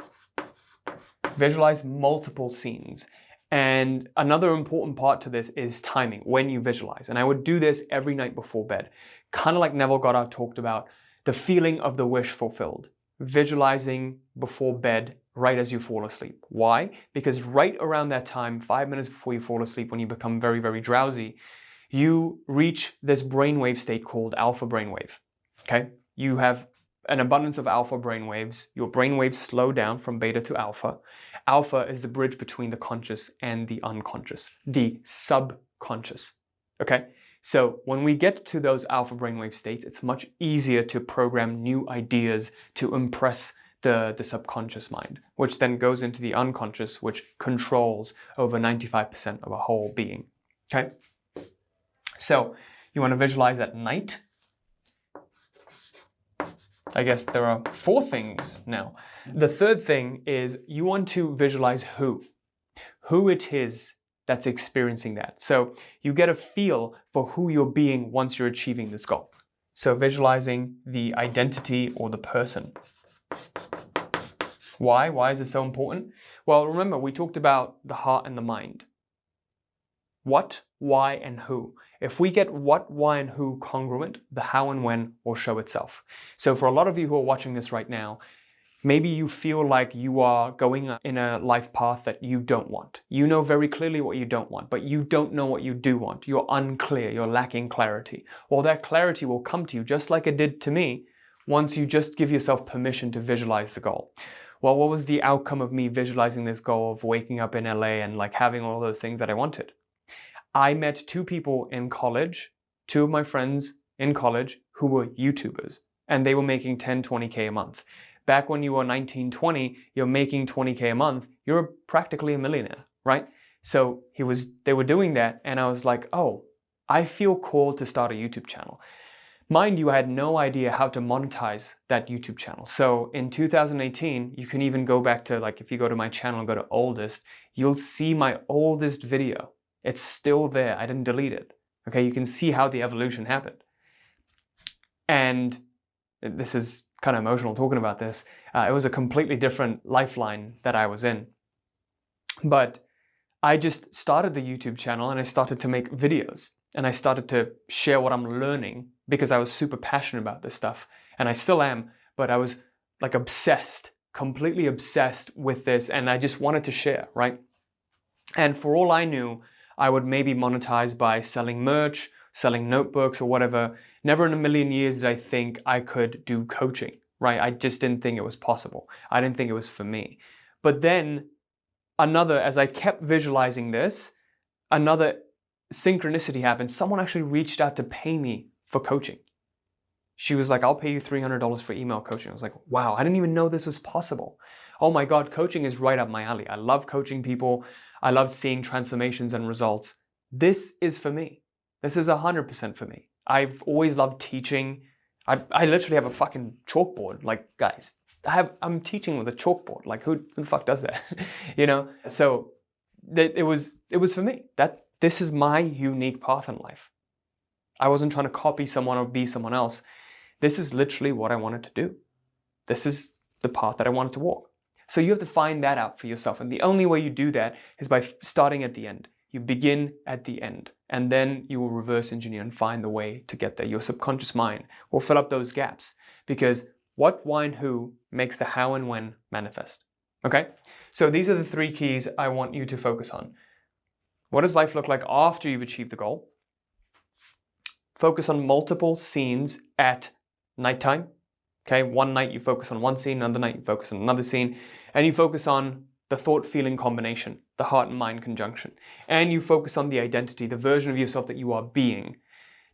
Visualize multiple scenes. And another important part to this is timing, when you visualize. And I would do this every night before bed. Kind of like Neville Goddard talked about, the feeling of the wish fulfilled. Visualizing before bed, right as you fall asleep. Why? Because right around that time, 5 minutes before you fall asleep, when you become very, very drowsy, you reach this brainwave state called alpha brainwave. Okay? You have an abundance of alpha brainwaves. Your brainwaves slow down from beta to alpha. Alpha is the bridge between the conscious and the unconscious, the subconscious. Okay? So when we get to those alpha brainwave states, it's much easier to program new ideas to impress the subconscious mind, which then goes into the unconscious, which controls over 95% of a whole being. Okay? So you want to visualize at night. I guess there are 4 things now. The third thing is you want to visualize who it is that's experiencing that. So you get a feel for who you're being once you're achieving this goal. So visualizing the identity or the person. Why? Why is it so important? Well, remember, we talked about the heart and the mind. What, why, and who. If we get what, why, and who congruent, the how and when will show itself. So for a lot of you who are watching this right now, maybe you feel like you are going in a life path that you don't want. You know very clearly what you don't want, but you don't know what you do want. You're unclear, you're lacking clarity. Well, that clarity will come to you just like it did to me once you just give yourself permission to visualize the goal. Well, what was the outcome of me visualizing this goal of waking up in LA and like having all those things that I wanted? I met 2 people in college, 2 of my friends in college who were YouTubers, and they were making 10, 20K a month. Back when you were 19, 20, you're making 20K a month, you're practically a millionaire, right? So they were doing that, and I was like, oh, I feel called to start a YouTube channel. Mind you, I had no idea how to monetize that YouTube channel. So in 2018, you can even go back to, like, if you go to my channel and go to oldest, you'll see my oldest video. It's still there. I didn't delete it. Okay, you can see how the evolution happened. And this is kind of emotional talking about this. It was a completely different lifeline that I was in. But I just started the YouTube channel and I started to make videos and I started to share what I'm learning because I was super passionate about this stuff, and I still am, but I was like obsessed, completely obsessed with this, and I just wanted to share, right? And for all I knew, I would maybe monetize by selling merch, selling notebooks or whatever. Never in a million years did I think I could do coaching, right? I just didn't think it was possible. I didn't think it was for me. But then as I kept visualizing this, another synchronicity happened. Someone actually reached out to pay me for coaching. She was like, I'll pay you $300 for email coaching. I was like, wow, I didn't even know this was possible. Oh my God, coaching is right up my alley. I love coaching people. I love seeing transformations and results. This is for me. This is 100% for me. I've always loved teaching. I literally have a fucking chalkboard. Like, guys, I'm teaching with a chalkboard. Like, who the fuck does that? You know? So it was for me. This is my unique path in life. I wasn't trying to copy someone or be someone else. This is literally what I wanted to do. This is the path that I wanted to walk. So you have to find that out for yourself. And the only way you do that is by starting at the end. You begin at the end, and then you will reverse engineer and find the way to get there. Your subconscious mind will fill up those gaps, because what, why, and who makes the how and when manifest. Okay? So these are the 3 keys I want you to focus on. What does life look like after you've achieved the goal? Focus on multiple scenes at nighttime. Okay, one night you focus on one scene, another night you focus on another scene, and you focus on the thought-feeling combination, the heart and mind conjunction, and you focus on the identity, the version of yourself that you are being,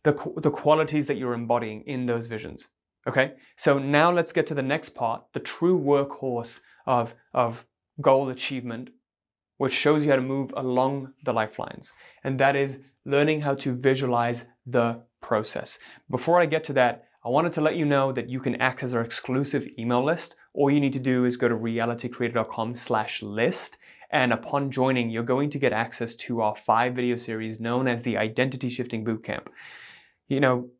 the qualities that you're embodying in those visions. Okay, so now let's get to the next part, the true workhorse of goal achievement, which shows you how to move along the lifelines, and that is learning how to visualize the process. Before I get to that, I wanted to let you know that you can access our exclusive email list. All you need to do is go to realitycreator.com/list. And upon joining, you're going to get access to our 5 video series known as the Identity Shifting Bootcamp. You know,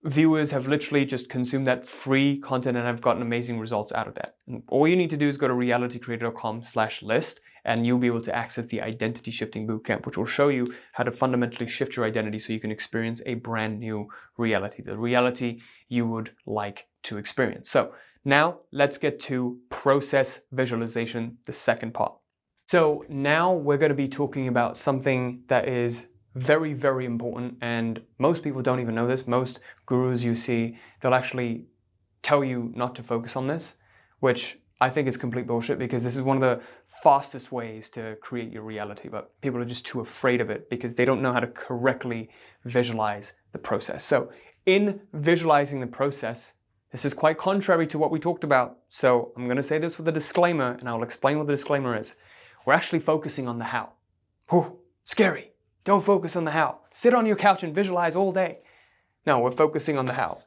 viewers have literally just consumed that free content and have gotten amazing results out of that. And all you need to do is go to realitycreator.com/list, and you'll be able to access the Identity Shifting Bootcamp, which will show you how to fundamentally shift your identity so you can experience a brand new reality, the reality you would like to experience. So now let's get to process visualization, the second part. So now we're going to be talking about something that is very, very important, and most people don't even know this. Most gurus you see, they'll actually tell you not to focus on this, which I think is complete bullshit, because this is one of the fastest ways to create your reality, but people are just too afraid of it because they don't know how to correctly visualize the process. So in visualizing the process, this is quite contrary to what we talked about. So I'm going to say this with a disclaimer, and I'll explain what the disclaimer is. We're actually focusing on the how. Whew, scary. Don't focus on the how. Sit on your couch and visualize all day. No, we're focusing on the how.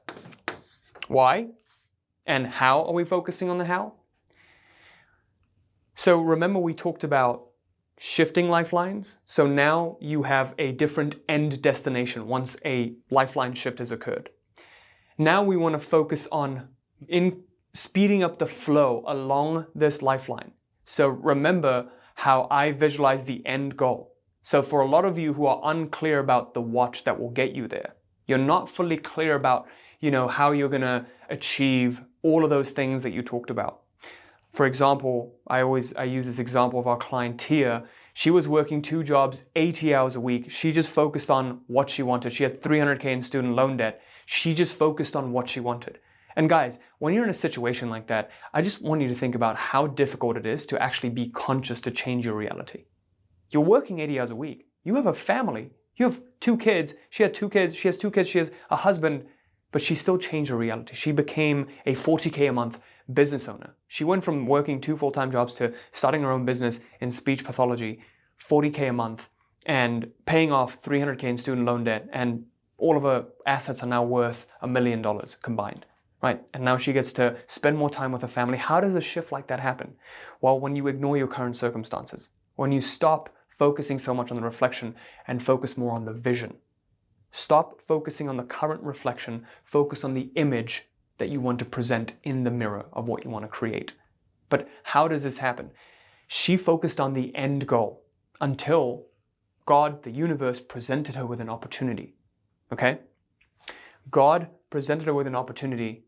Why? And how are we focusing on the how? So remember we talked about shifting lifelines. So now you have a different end destination once a lifeline shift has occurred. Now we want to focus on speeding up the flow along this lifeline. So remember how I visualize the end goal. So for a lot of you who are unclear about the what that will get you there, you're not fully clear about, how you're going to achieve all of those things that you talked about. For example, I use this example of our client Tia. She was working 2 jobs, 80 hours a week. She just focused on what she wanted. She had $300K in student loan debt. She just focused on what she wanted. And guys, when you're in a situation like that, I just want you to think about how difficult it is to actually be conscious to change your reality. You're working 80 hours a week. You have a family. You have 2 kids. She had 2 kids. She has 2 kids. She has a husband. But she still changed her reality. She became a $40K a month business owner. She went from working 2 full-time jobs to starting her own business in speech pathology, $40K a month, and paying off $300K in student loan debt. And all of her assets are now worth $1 million combined. Right? And now she gets to spend more time with her family. How does a shift like that happen? Well, when you ignore your current circumstances, when you stop focusing so much on the reflection and focus more on the vision. Stop focusing on the current reflection, focus on the image that you want to present in the mirror of what you want to create. But how does this happen? She focused on the end goal until God, the universe, presented her with an opportunity. Okay? God presented her with an opportunity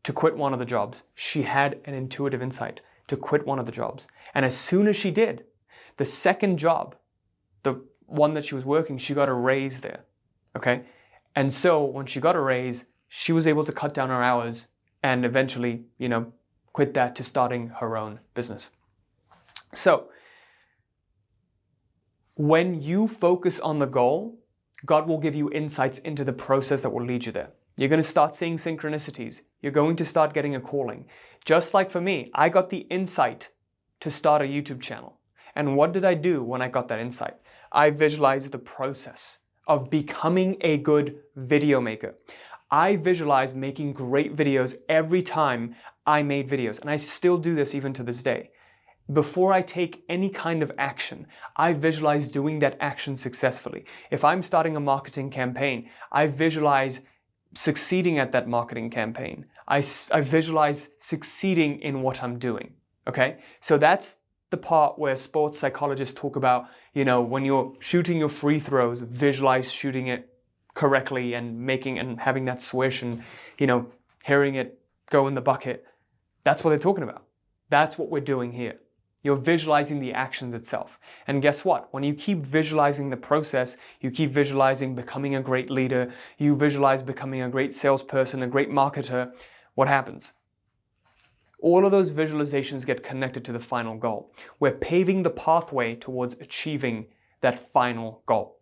to quit one of the jobs. She had an intuitive insight to quit one of the jobs. And as soon as she did, the second job, the one that she was working, she got a raise there, okay? And so when she got a raise, she was able to cut down her hours and eventually, quit that to starting her own business. So when you focus on the goal, God will give you insights into the process that will lead you there. You're going to start seeing synchronicities. You're going to start getting a calling. Just like for me, I got the insight to start a YouTube channel. And what did I do when I got that insight? I visualized the process of becoming a good video maker. I visualized making great videos every time I made videos. And I still do this even to this day. Before I take any kind of action, I visualize doing that action successfully. If I'm starting a marketing campaign, I visualize succeeding at that marketing campaign. I visualize succeeding in what I'm doing, okay? So that's the part where sports psychologists talk about, when you're shooting your free throws, visualize shooting it correctly and making and having that swish and, hearing it go in the bucket. That's what they're talking about. That's what we're doing here. You're visualizing the actions itself. And guess what? When you keep visualizing the process, you keep visualizing becoming a great leader, you visualize becoming a great salesperson, a great marketer, what happens? All of those visualizations get connected to the final goal. We're paving the pathway towards achieving that final goal.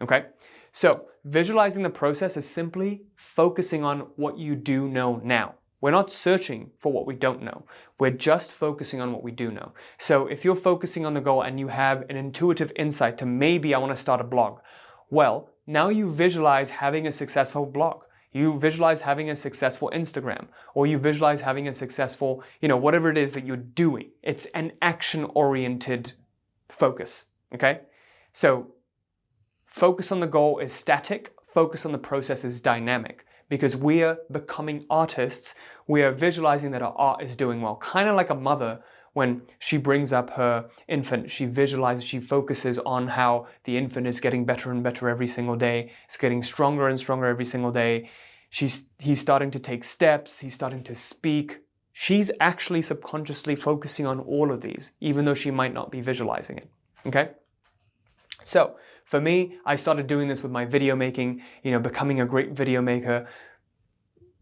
Okay? So visualizing the process is simply focusing on what you do know now. We're not searching for what we don't know. We're just focusing on what we do know. So if you're focusing on the goal and you have an intuitive insight to maybe I want to start a blog, well, now you visualize having a successful blog. You visualize having a successful Instagram, or you visualize having a successful, whatever it is that you're doing. It's an action-oriented focus, okay? So focus on the goal is static, focus on the process is dynamic. Because we are becoming artists, we are visualizing that our art is doing well. Kind of like a mother, when she brings up her infant, she visualizes, she focuses on how the infant is getting better and better every single day. It's getting stronger and stronger every single day. He's starting to take steps, he's starting to speak. She's actually subconsciously focusing on all of these, even though she might not be visualizing it, okay? So, for me, I started doing this with my video making, becoming a great video maker,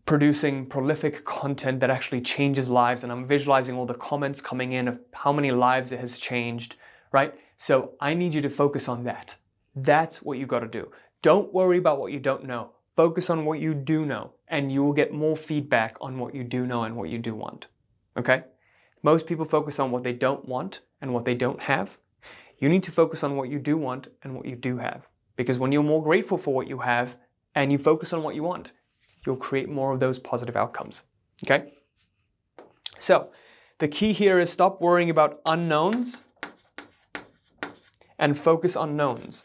producing prolific content that actually changes lives, and I'm visualizing all the comments coming in of how many lives it has changed, right? So I need you to focus on that. That's what you got to do. Don't worry about what you don't know. Focus on what you do know, and you will get more feedback on what you do know and what you do want, okay? Most people focus on what they don't want and what they don't have. You need to focus on what you do want and what you do have. Because when you're more grateful for what you have and you focus on what you want, you'll create more of those positive outcomes. Okay? So, the key here is stop worrying about unknowns and focus on knowns.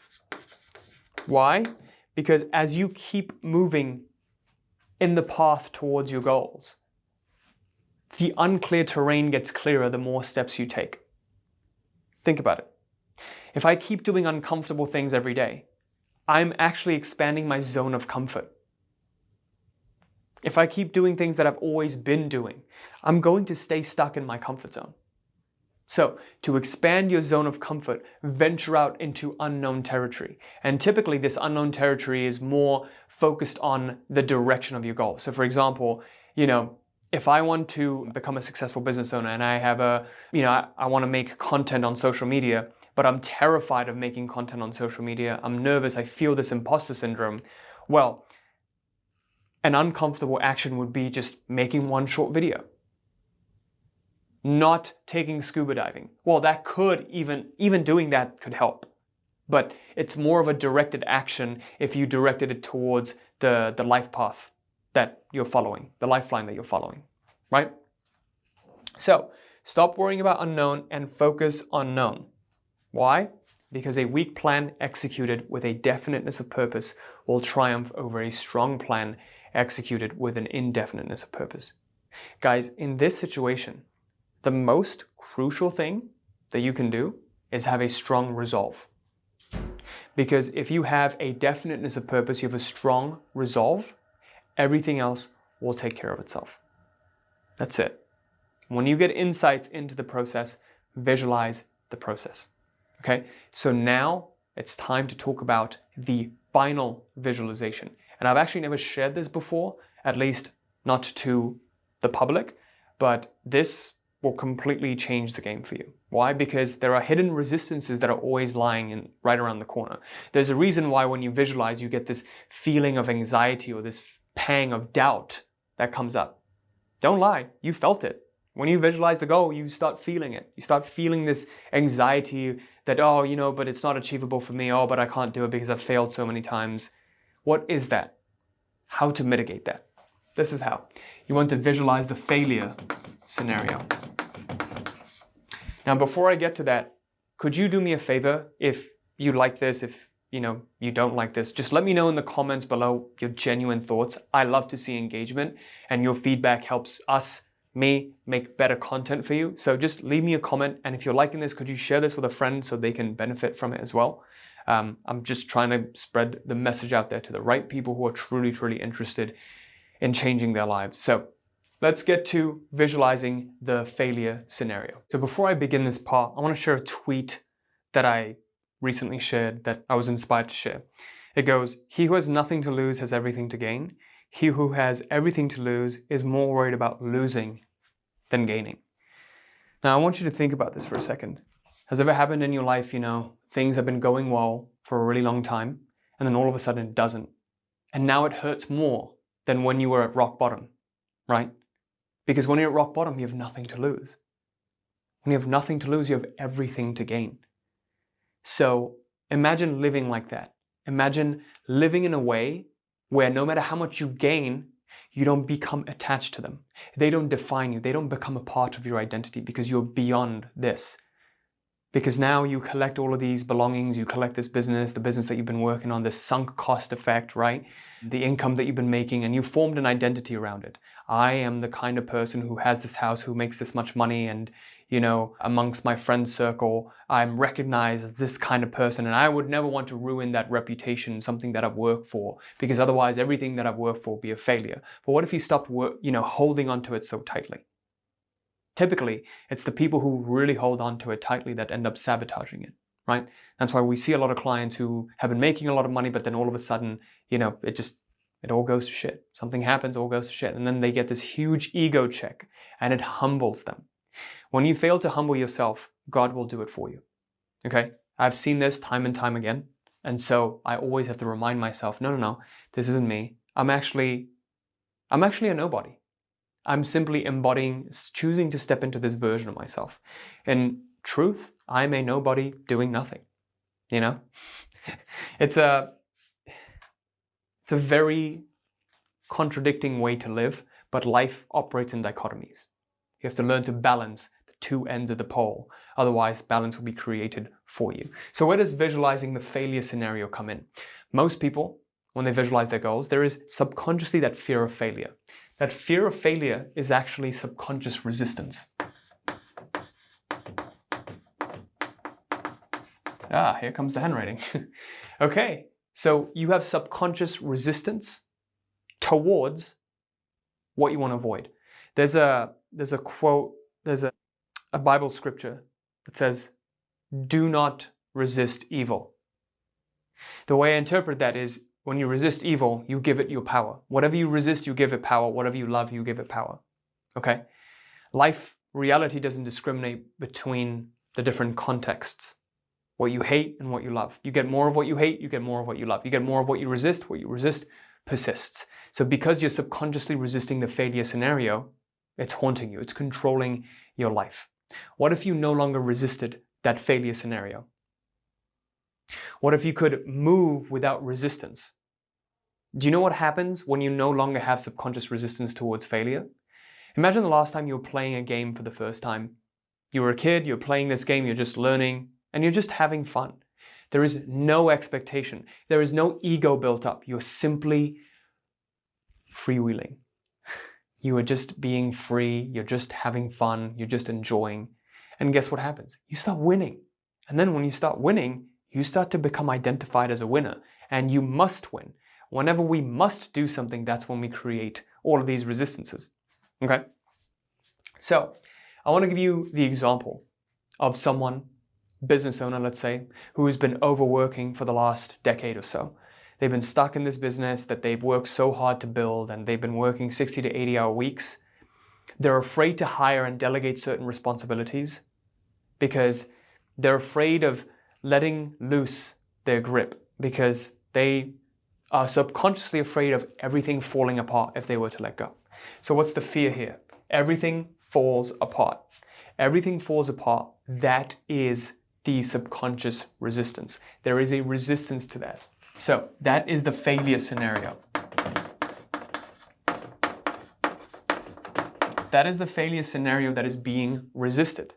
Why? Because as you keep moving in the path towards your goals, the unclear terrain gets clearer the more steps you take. Think about it. If I keep doing uncomfortable things every day, I'm actually expanding my zone of comfort. If I keep doing things that I've always been doing, I'm going to stay stuck in my comfort zone. So, to expand your zone of comfort, venture out into unknown territory. And typically this unknown territory is more focused on the direction of your goal. So for example, if I want to become a successful business owner and I have I want to make content on social media, but I'm terrified of making content on social media. I'm nervous. I feel this imposter syndrome. Well, an uncomfortable action would be just making one short video. Not taking scuba diving. Well, that could even doing that could help. But it's more of a directed action if you directed it towards the life path that you're following, the lifeline that you're following, right? So, stop worrying about unknown and focus on known. Why? Because a weak plan executed with a definiteness of purpose will triumph over a strong plan executed with an indefiniteness of purpose. Guys, in this situation, the most crucial thing that you can do is have a strong resolve. Because if you have a definiteness of purpose, you have a strong resolve, everything else will take care of itself. That's it. When you get insights into the process, visualize the process. Okay, so now it's time to talk about the final visualization. And I've actually never shared this before, at least not to the public, but this will completely change the game for you. Why? Because there are hidden resistances that are always lying right around the corner. There's a reason why when you visualize, you get this feeling of anxiety or this pang of doubt that comes up. Don't lie, you felt it. When you visualize the goal, you start feeling it. You start feeling this anxiety that, oh, but it's not achievable for me. Oh, but I can't do it because I've failed so many times. What is that? How to mitigate that? This is how. You want to visualize the failure scenario. Now, before I get to that, could you do me a favor if you like this, if you don't like this? Just let me know in the comments below your genuine thoughts. I love to see engagement, and your feedback helps me make better content for you. So just leave me a comment, and if you're liking this, could you share this with a friend so they can benefit from it as well? I'm just trying to spread the message out there to the right people who are truly, truly interested in changing their lives. So let's get to visualizing the failure scenario. So before I begin this part, I want to share a tweet that I recently shared that I was inspired to share. It goes, "He who has nothing to lose has everything to gain. He who has everything to lose is more worried about losing than gaining." Now, I want you to think about this for a second. Has it ever happened in your life, things have been going well for a really long time, and then all of a sudden it doesn't. And now it hurts more than when you were at rock bottom, right? Because when you're at rock bottom, you have nothing to lose. When you have nothing to lose, you have everything to gain. So imagine living like that. Imagine living in a way where no matter how much you gain, you don't become attached to them. They don't define you. They don't become a part of your identity because you're beyond this. Because now you collect all of these belongings, you collect this business, the business that you've been working on, this sunk cost effect, right? The income that you've been making, and you've formed an identity around it. I am the kind of person who has this house, who makes this much money, and amongst my friend circle, I'm recognized as this kind of person, and I would never want to ruin that reputation, something that I've worked for, because otherwise everything that I've worked for will be a failure. But what if you stopped holding onto it so tightly? Typically, it's the people who really hold on to it tightly that end up sabotaging it, right? That's why we see a lot of clients who have been making a lot of money, but then all of a sudden, it all goes to shit. Something happens, all goes to shit. And then they get this huge ego check, and it humbles them. When you fail to humble yourself, God will do it for you, okay? I've seen this time and time again. And so I always have to remind myself, no, this isn't me. I'm actually a nobody. I'm simply embodying, choosing to step into this version of myself. In truth, I'm a nobody doing nothing, It's a very contradicting way to live, but life operates in dichotomies. You have to learn to balance the two ends of the pole. Otherwise, balance will be created for you. So where does visualizing the failure scenario come in? Most people, when they visualize their goals, there is subconsciously that fear of failure. That fear of failure is actually subconscious resistance. Here comes the handwriting. Okay, so you have subconscious resistance towards what you want to avoid. There's a quote, there's a Bible scripture that says, "Do not resist evil." The way I interpret that is, when you resist evil, you give it your power. Whatever you resist, you give it power. Whatever you love, you give it power. Okay? Reality doesn't discriminate between the different contexts. What you hate and what you love. You get more of what you hate, you get more of what you love. You get more of what you resist persists. So because you're subconsciously resisting the failure scenario, it's haunting you. It's controlling your life. What if you no longer resisted that failure scenario? What if you could move without resistance? Do you know what happens when you no longer have subconscious resistance towards failure? Imagine the last time you were playing a game for the first time. You were a kid, you're playing this game, you're just learning, and you're just having fun. There is no expectation. There is no ego built up. You're simply freewheeling. You are just being free, you're just having fun, you're just enjoying. And guess what happens? You start winning. And then when you start winning, you start to become identified as a winner, and you must win. Whenever we must do something, that's when we create all of these resistances. Okay? So I want to give you the example of someone, business owner, let's say, who has been overworking for the last decade or so. They've been stuck in this business that they've worked so hard to build, and they've been working 60 to 80-hour weeks. They're afraid to hire and delegate certain responsibilities because they're afraid of letting loose their grip, because they are subconsciously afraid of everything falling apart if they were to let go. So what's the fear here? Everything falls apart. Everything falls apart. That is the subconscious resistance. There is a resistance to that. So that is the failure scenario. That is the failure scenario that is being resisted.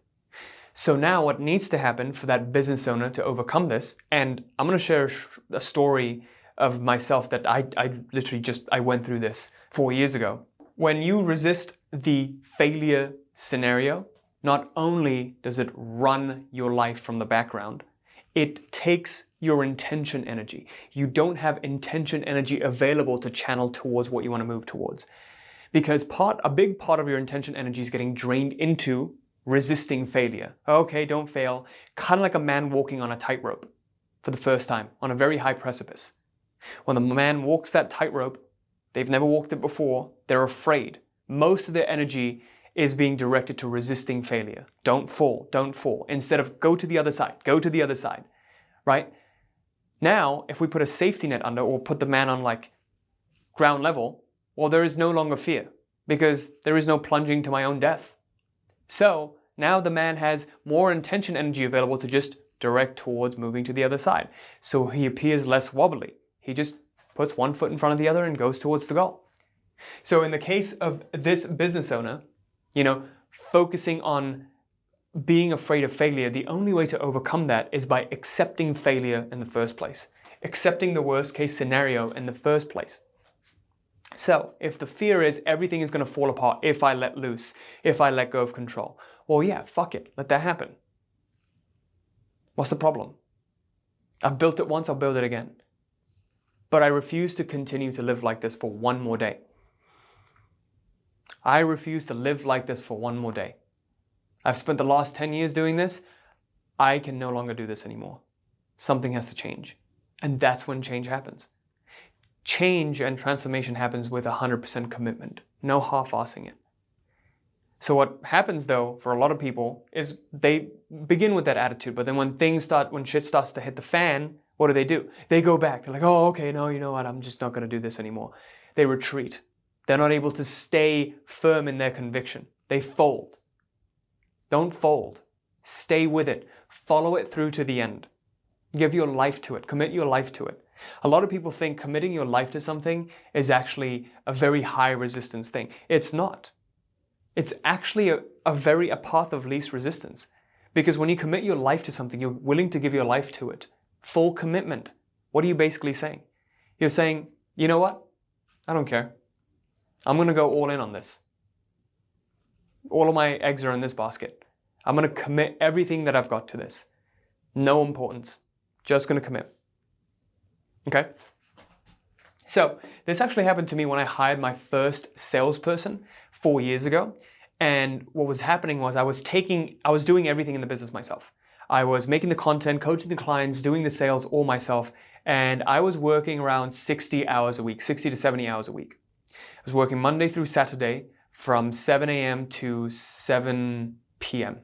So now what needs to happen for that business owner to overcome this, and I'm going to share a story of myself that I went through this 4 years ago. When you resist the failure scenario, not only does it run your life from the background, it takes your intention energy. You don't have intention energy available to channel towards what you want to move towards. Because a big part of your intention energy is getting drained into resisting failure. Okay, don't fail. Kind of like a man walking on a tightrope for the first time on a very high precipice. When the man walks that tightrope, they've never walked it before, they're afraid. Most of their energy is being directed to resisting failure. Don't fall, don't fall. Instead of go to the other side, right? Now, if we put a safety net under or put the man on like ground level, well, there is no longer fear because there is no plunging to my own death. So now the man has more intention energy available to just direct towards moving to the other side. So he appears less wobbly. He just puts one foot in front of the other and goes towards the goal. So in the case of this business owner, focusing on being afraid of failure, the only way to overcome that is by accepting failure in the first place. Accepting the worst case scenario in the first place. So if the fear is everything is going to fall apart if I let loose, if I let go of control, well, yeah, fuck it. Let that happen. What's the problem? I've built it once, I'll build it again. But I refuse to continue to live like this for one more day. I refuse to live like this for one more day. I've spent the last 10 years doing this. I can no longer do this anymore. Something has to change. And that's when change happens. Change and transformation happens with 100% commitment. No half-assing it. So what happens though, for a lot of people, is they begin with that attitude, but then when shit starts to hit the fan, what do? They go back. They're like, oh, okay, no, you know what? I'm just not going to do this anymore. They retreat. They're not able to stay firm in their conviction. They fold. Don't fold. Stay with it. Follow it through to the end. Give your life to it. Commit your life to it. A lot of people think committing your life to something is actually a very high resistance thing. It's not. It's actually a path of least resistance. Because when you commit your life to something, you're willing to give your life to it. Full commitment. What are you basically saying? You're saying, you know what? I don't care. I'm going to go all in on this. All of my eggs are in this basket. I'm going to commit everything that I've got to this. No importance. Just going to commit. Okay? So this actually happened to me when I hired my first salesperson 4 years ago. And what was happening was I was doing everything in the business myself. I was making the content, coaching the clients, doing the sales all myself. And I was working around 60 hours a week, 60 to 70 hours a week. I was working Monday through Saturday from 7 a.m. to 7 p.m.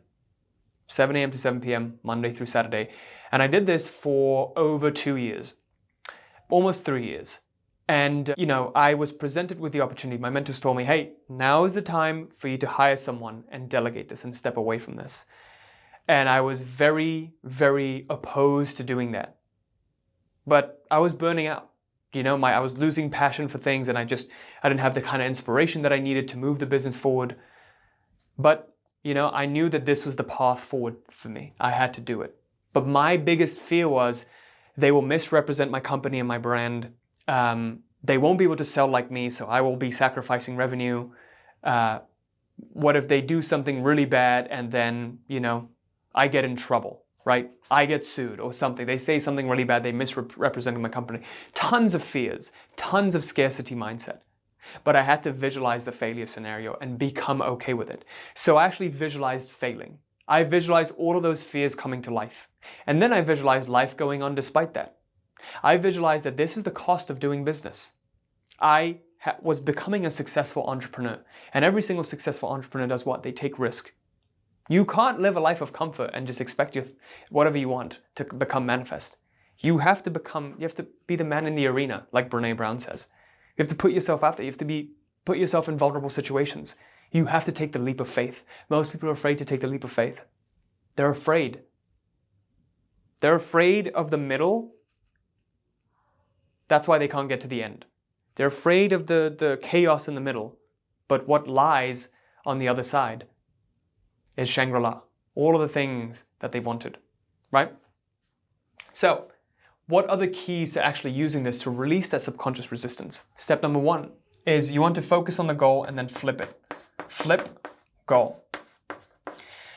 7 a.m. to 7 p.m. Monday through Saturday. And I did this for over 2 years, almost 3 years. And, I was presented with the opportunity. My mentors told me, hey, now is the time for you to hire someone and delegate this and step away from this. And I was very, very opposed to doing that. But I was burning out. I was losing passion for things, and I didn't have the kind of inspiration that I needed to move the business forward. But, I knew that this was the path forward for me. I had to do it. But my biggest fear was they will misrepresent my company and my brand. They won't be able to sell like me, so I will be sacrificing revenue. What if they do something really bad and then, I get in trouble, right? I get sued or something. They say something really bad. They misrepresented my company. Tons of fears, tons of scarcity mindset. But I had to visualize the failure scenario and become okay with it. So I actually visualized failing. I visualized all of those fears coming to life. And then I visualized life going on despite that. I visualized that this is the cost of doing business. I was becoming a successful entrepreneur. And every single successful entrepreneur does what? They take risk. You can't live a life of comfort and just expect whatever you want to become manifest. You have to be the man in the arena, like Brene Brown says. You have to put yourself out there. You have to put yourself in vulnerable situations. You have to take the leap of faith. Most people are afraid to take the leap of faith. They're afraid. They're afraid of the middle. That's why they can't get to the end. They're afraid of the chaos in the middle. But what lies on the other side is Shangri-La. All of the things that they wanted, right? So, what are the keys to actually using this to release that subconscious resistance? Step number 1 is you want to focus on the goal and then flip it. Flip, goal.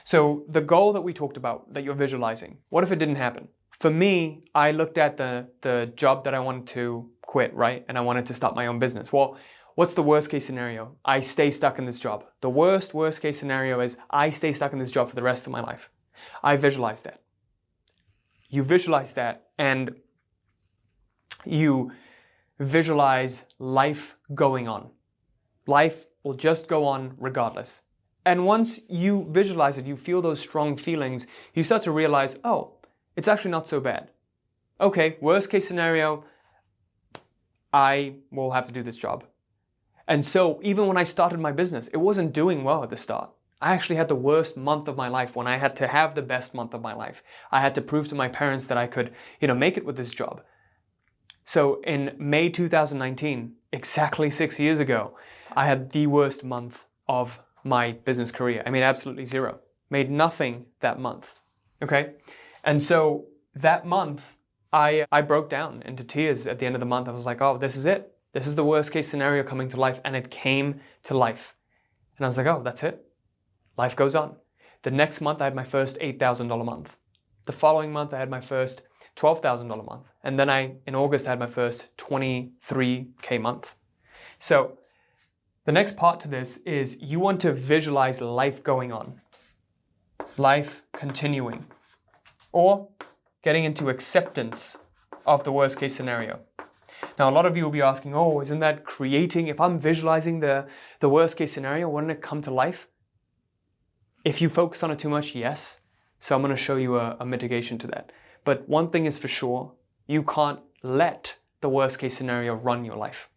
So the goal that we talked about, that you're visualizing, what if it didn't happen? For me, I looked at the job that I wanted to quit, right? And I wanted to start my own business. Well, what's the worst case scenario? I stay stuck in this job. The worst case scenario is I stay stuck in this job for the rest of my life. I visualize that. You visualize that and you visualize life going on. Life will just go on regardless. And once you visualize it, you feel those strong feelings, you start to realize, oh, it's actually not so bad. Okay, worst case scenario, I will have to do this job. And so even when I started my business, it wasn't doing well at the start. I actually had the worst month of my life when I had to have the best month of my life. I had to prove to my parents that I could, make it with this job. So in May 2019, exactly 6 years ago, I had the worst month of my business career. I made absolutely zero. Made nothing that month. Okay? And so that month, I broke down into tears at the end of the month. I was like, oh, this is it. This is the worst case scenario coming to life. And it came to life. And I was like, oh, that's it. Life goes on. The next month, I had my first $8,000 month. The following month, I had my first $12,000 month. And then in August, I had my first $23K month. So the next part to this is you want to visualize life going on. Life continuing. Or getting into acceptance of the worst case scenario. Now, a lot of you will be asking, oh, isn't that creating, if I'm visualizing the worst case scenario, wouldn't it come to life? If you focus on it too much, yes. So I'm going to show you a mitigation to that. But one thing is for sure, you can't let the worst case scenario run your life,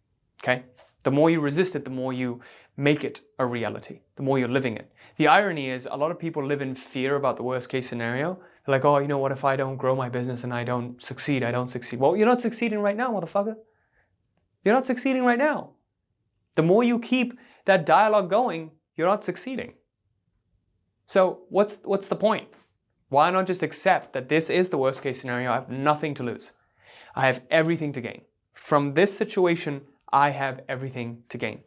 okay? The more you resist it, the more you make it a reality, the more you're living it. The irony is a lot of people live in fear about the worst case scenario. They're like, oh, what if I don't grow my business and I don't succeed? Well, you're not succeeding right now, motherfucker. You're not succeeding right now. The more you keep that dialogue going, you're not succeeding. So what's the point? Why not just accept that this is the worst case scenario? I have nothing to lose. I have everything to gain. From this situation, I have everything to gain.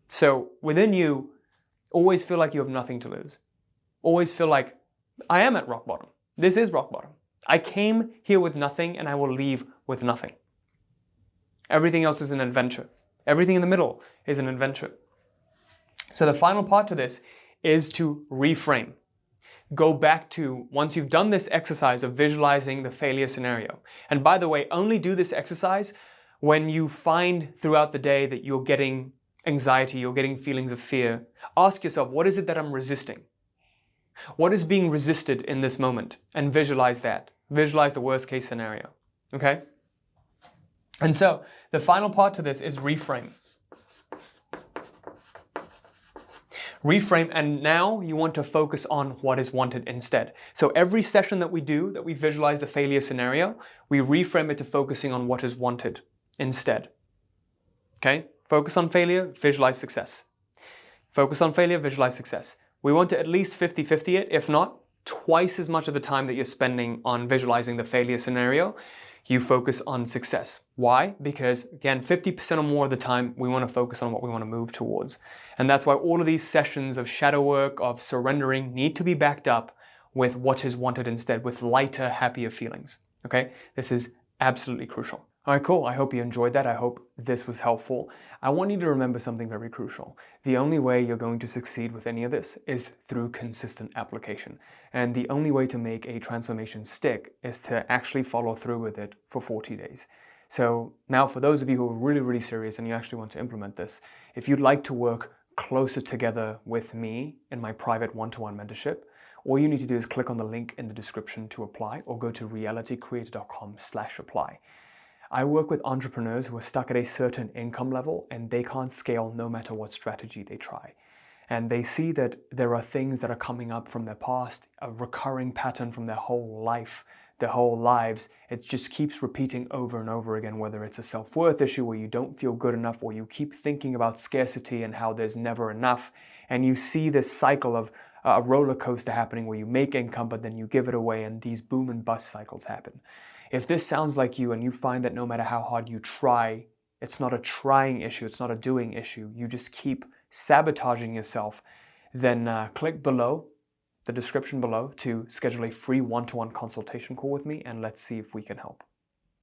So within you, always feel like you have nothing to lose. Always feel like I am at rock bottom. This is rock bottom. I came here with nothing and I will leave with nothing. Everything else is an adventure. Everything in the middle is an adventure. So the final part to this is to reframe. Go back to, once you've done this exercise of visualizing the failure scenario. And by the way, only do this exercise when you find throughout the day that you're getting anxiety, you're getting feelings of fear. Ask yourself, what is it that I'm resisting? What is being resisted in this moment? And visualize that. Visualize the worst case scenario. Okay? And so, the final part to this is reframe. Reframe, and now you want to focus on what is wanted instead. So every session that we do, that we visualize the failure scenario, we reframe it to focusing on what is wanted instead. Okay? Focus on failure, visualize success. Focus on failure, visualize success. We want to at least 50-50 it, if not, twice as much of the time that you're spending on visualizing the failure scenario, you focus on success. Why? Because again, 50% or more of the time, we want to focus on what we want to move towards. And that's why all of these sessions of shadow work, of surrendering, need to be backed up with what is wanted instead, with lighter, happier feelings. Okay? This is absolutely crucial. All right, cool. I hope you enjoyed that. I hope this was helpful. I want you to remember something very crucial. The only way you're going to succeed with any of this is through consistent application. And the only way to make a transformation stick is to actually follow through with it for 40 days. So now for those of you who are really, really serious and you actually want to implement this, if you'd like to work closer together with me in my private one-to-one mentorship, all you need to do is click on the link in the description to apply, or go to realitycreator.com/apply. I work with entrepreneurs who are stuck at a certain income level and they can't scale no matter what strategy they try. And they see that there are things that are coming up from their past, a recurring pattern from their whole life, their whole lives. It just keeps repeating over and over again, whether it's a self-worth issue where you don't feel good enough, or you keep thinking about scarcity and how there's never enough. And you see this cycle of a roller coaster happening where you make income, but then you give it away, and these boom and bust cycles happen. If this sounds like you and you find that no matter how hard you try, it's not a trying issue, it's not a doing issue, you just keep sabotaging yourself, then click below, the description below, to schedule a free one-to-one consultation call with me, and let's see if we can help.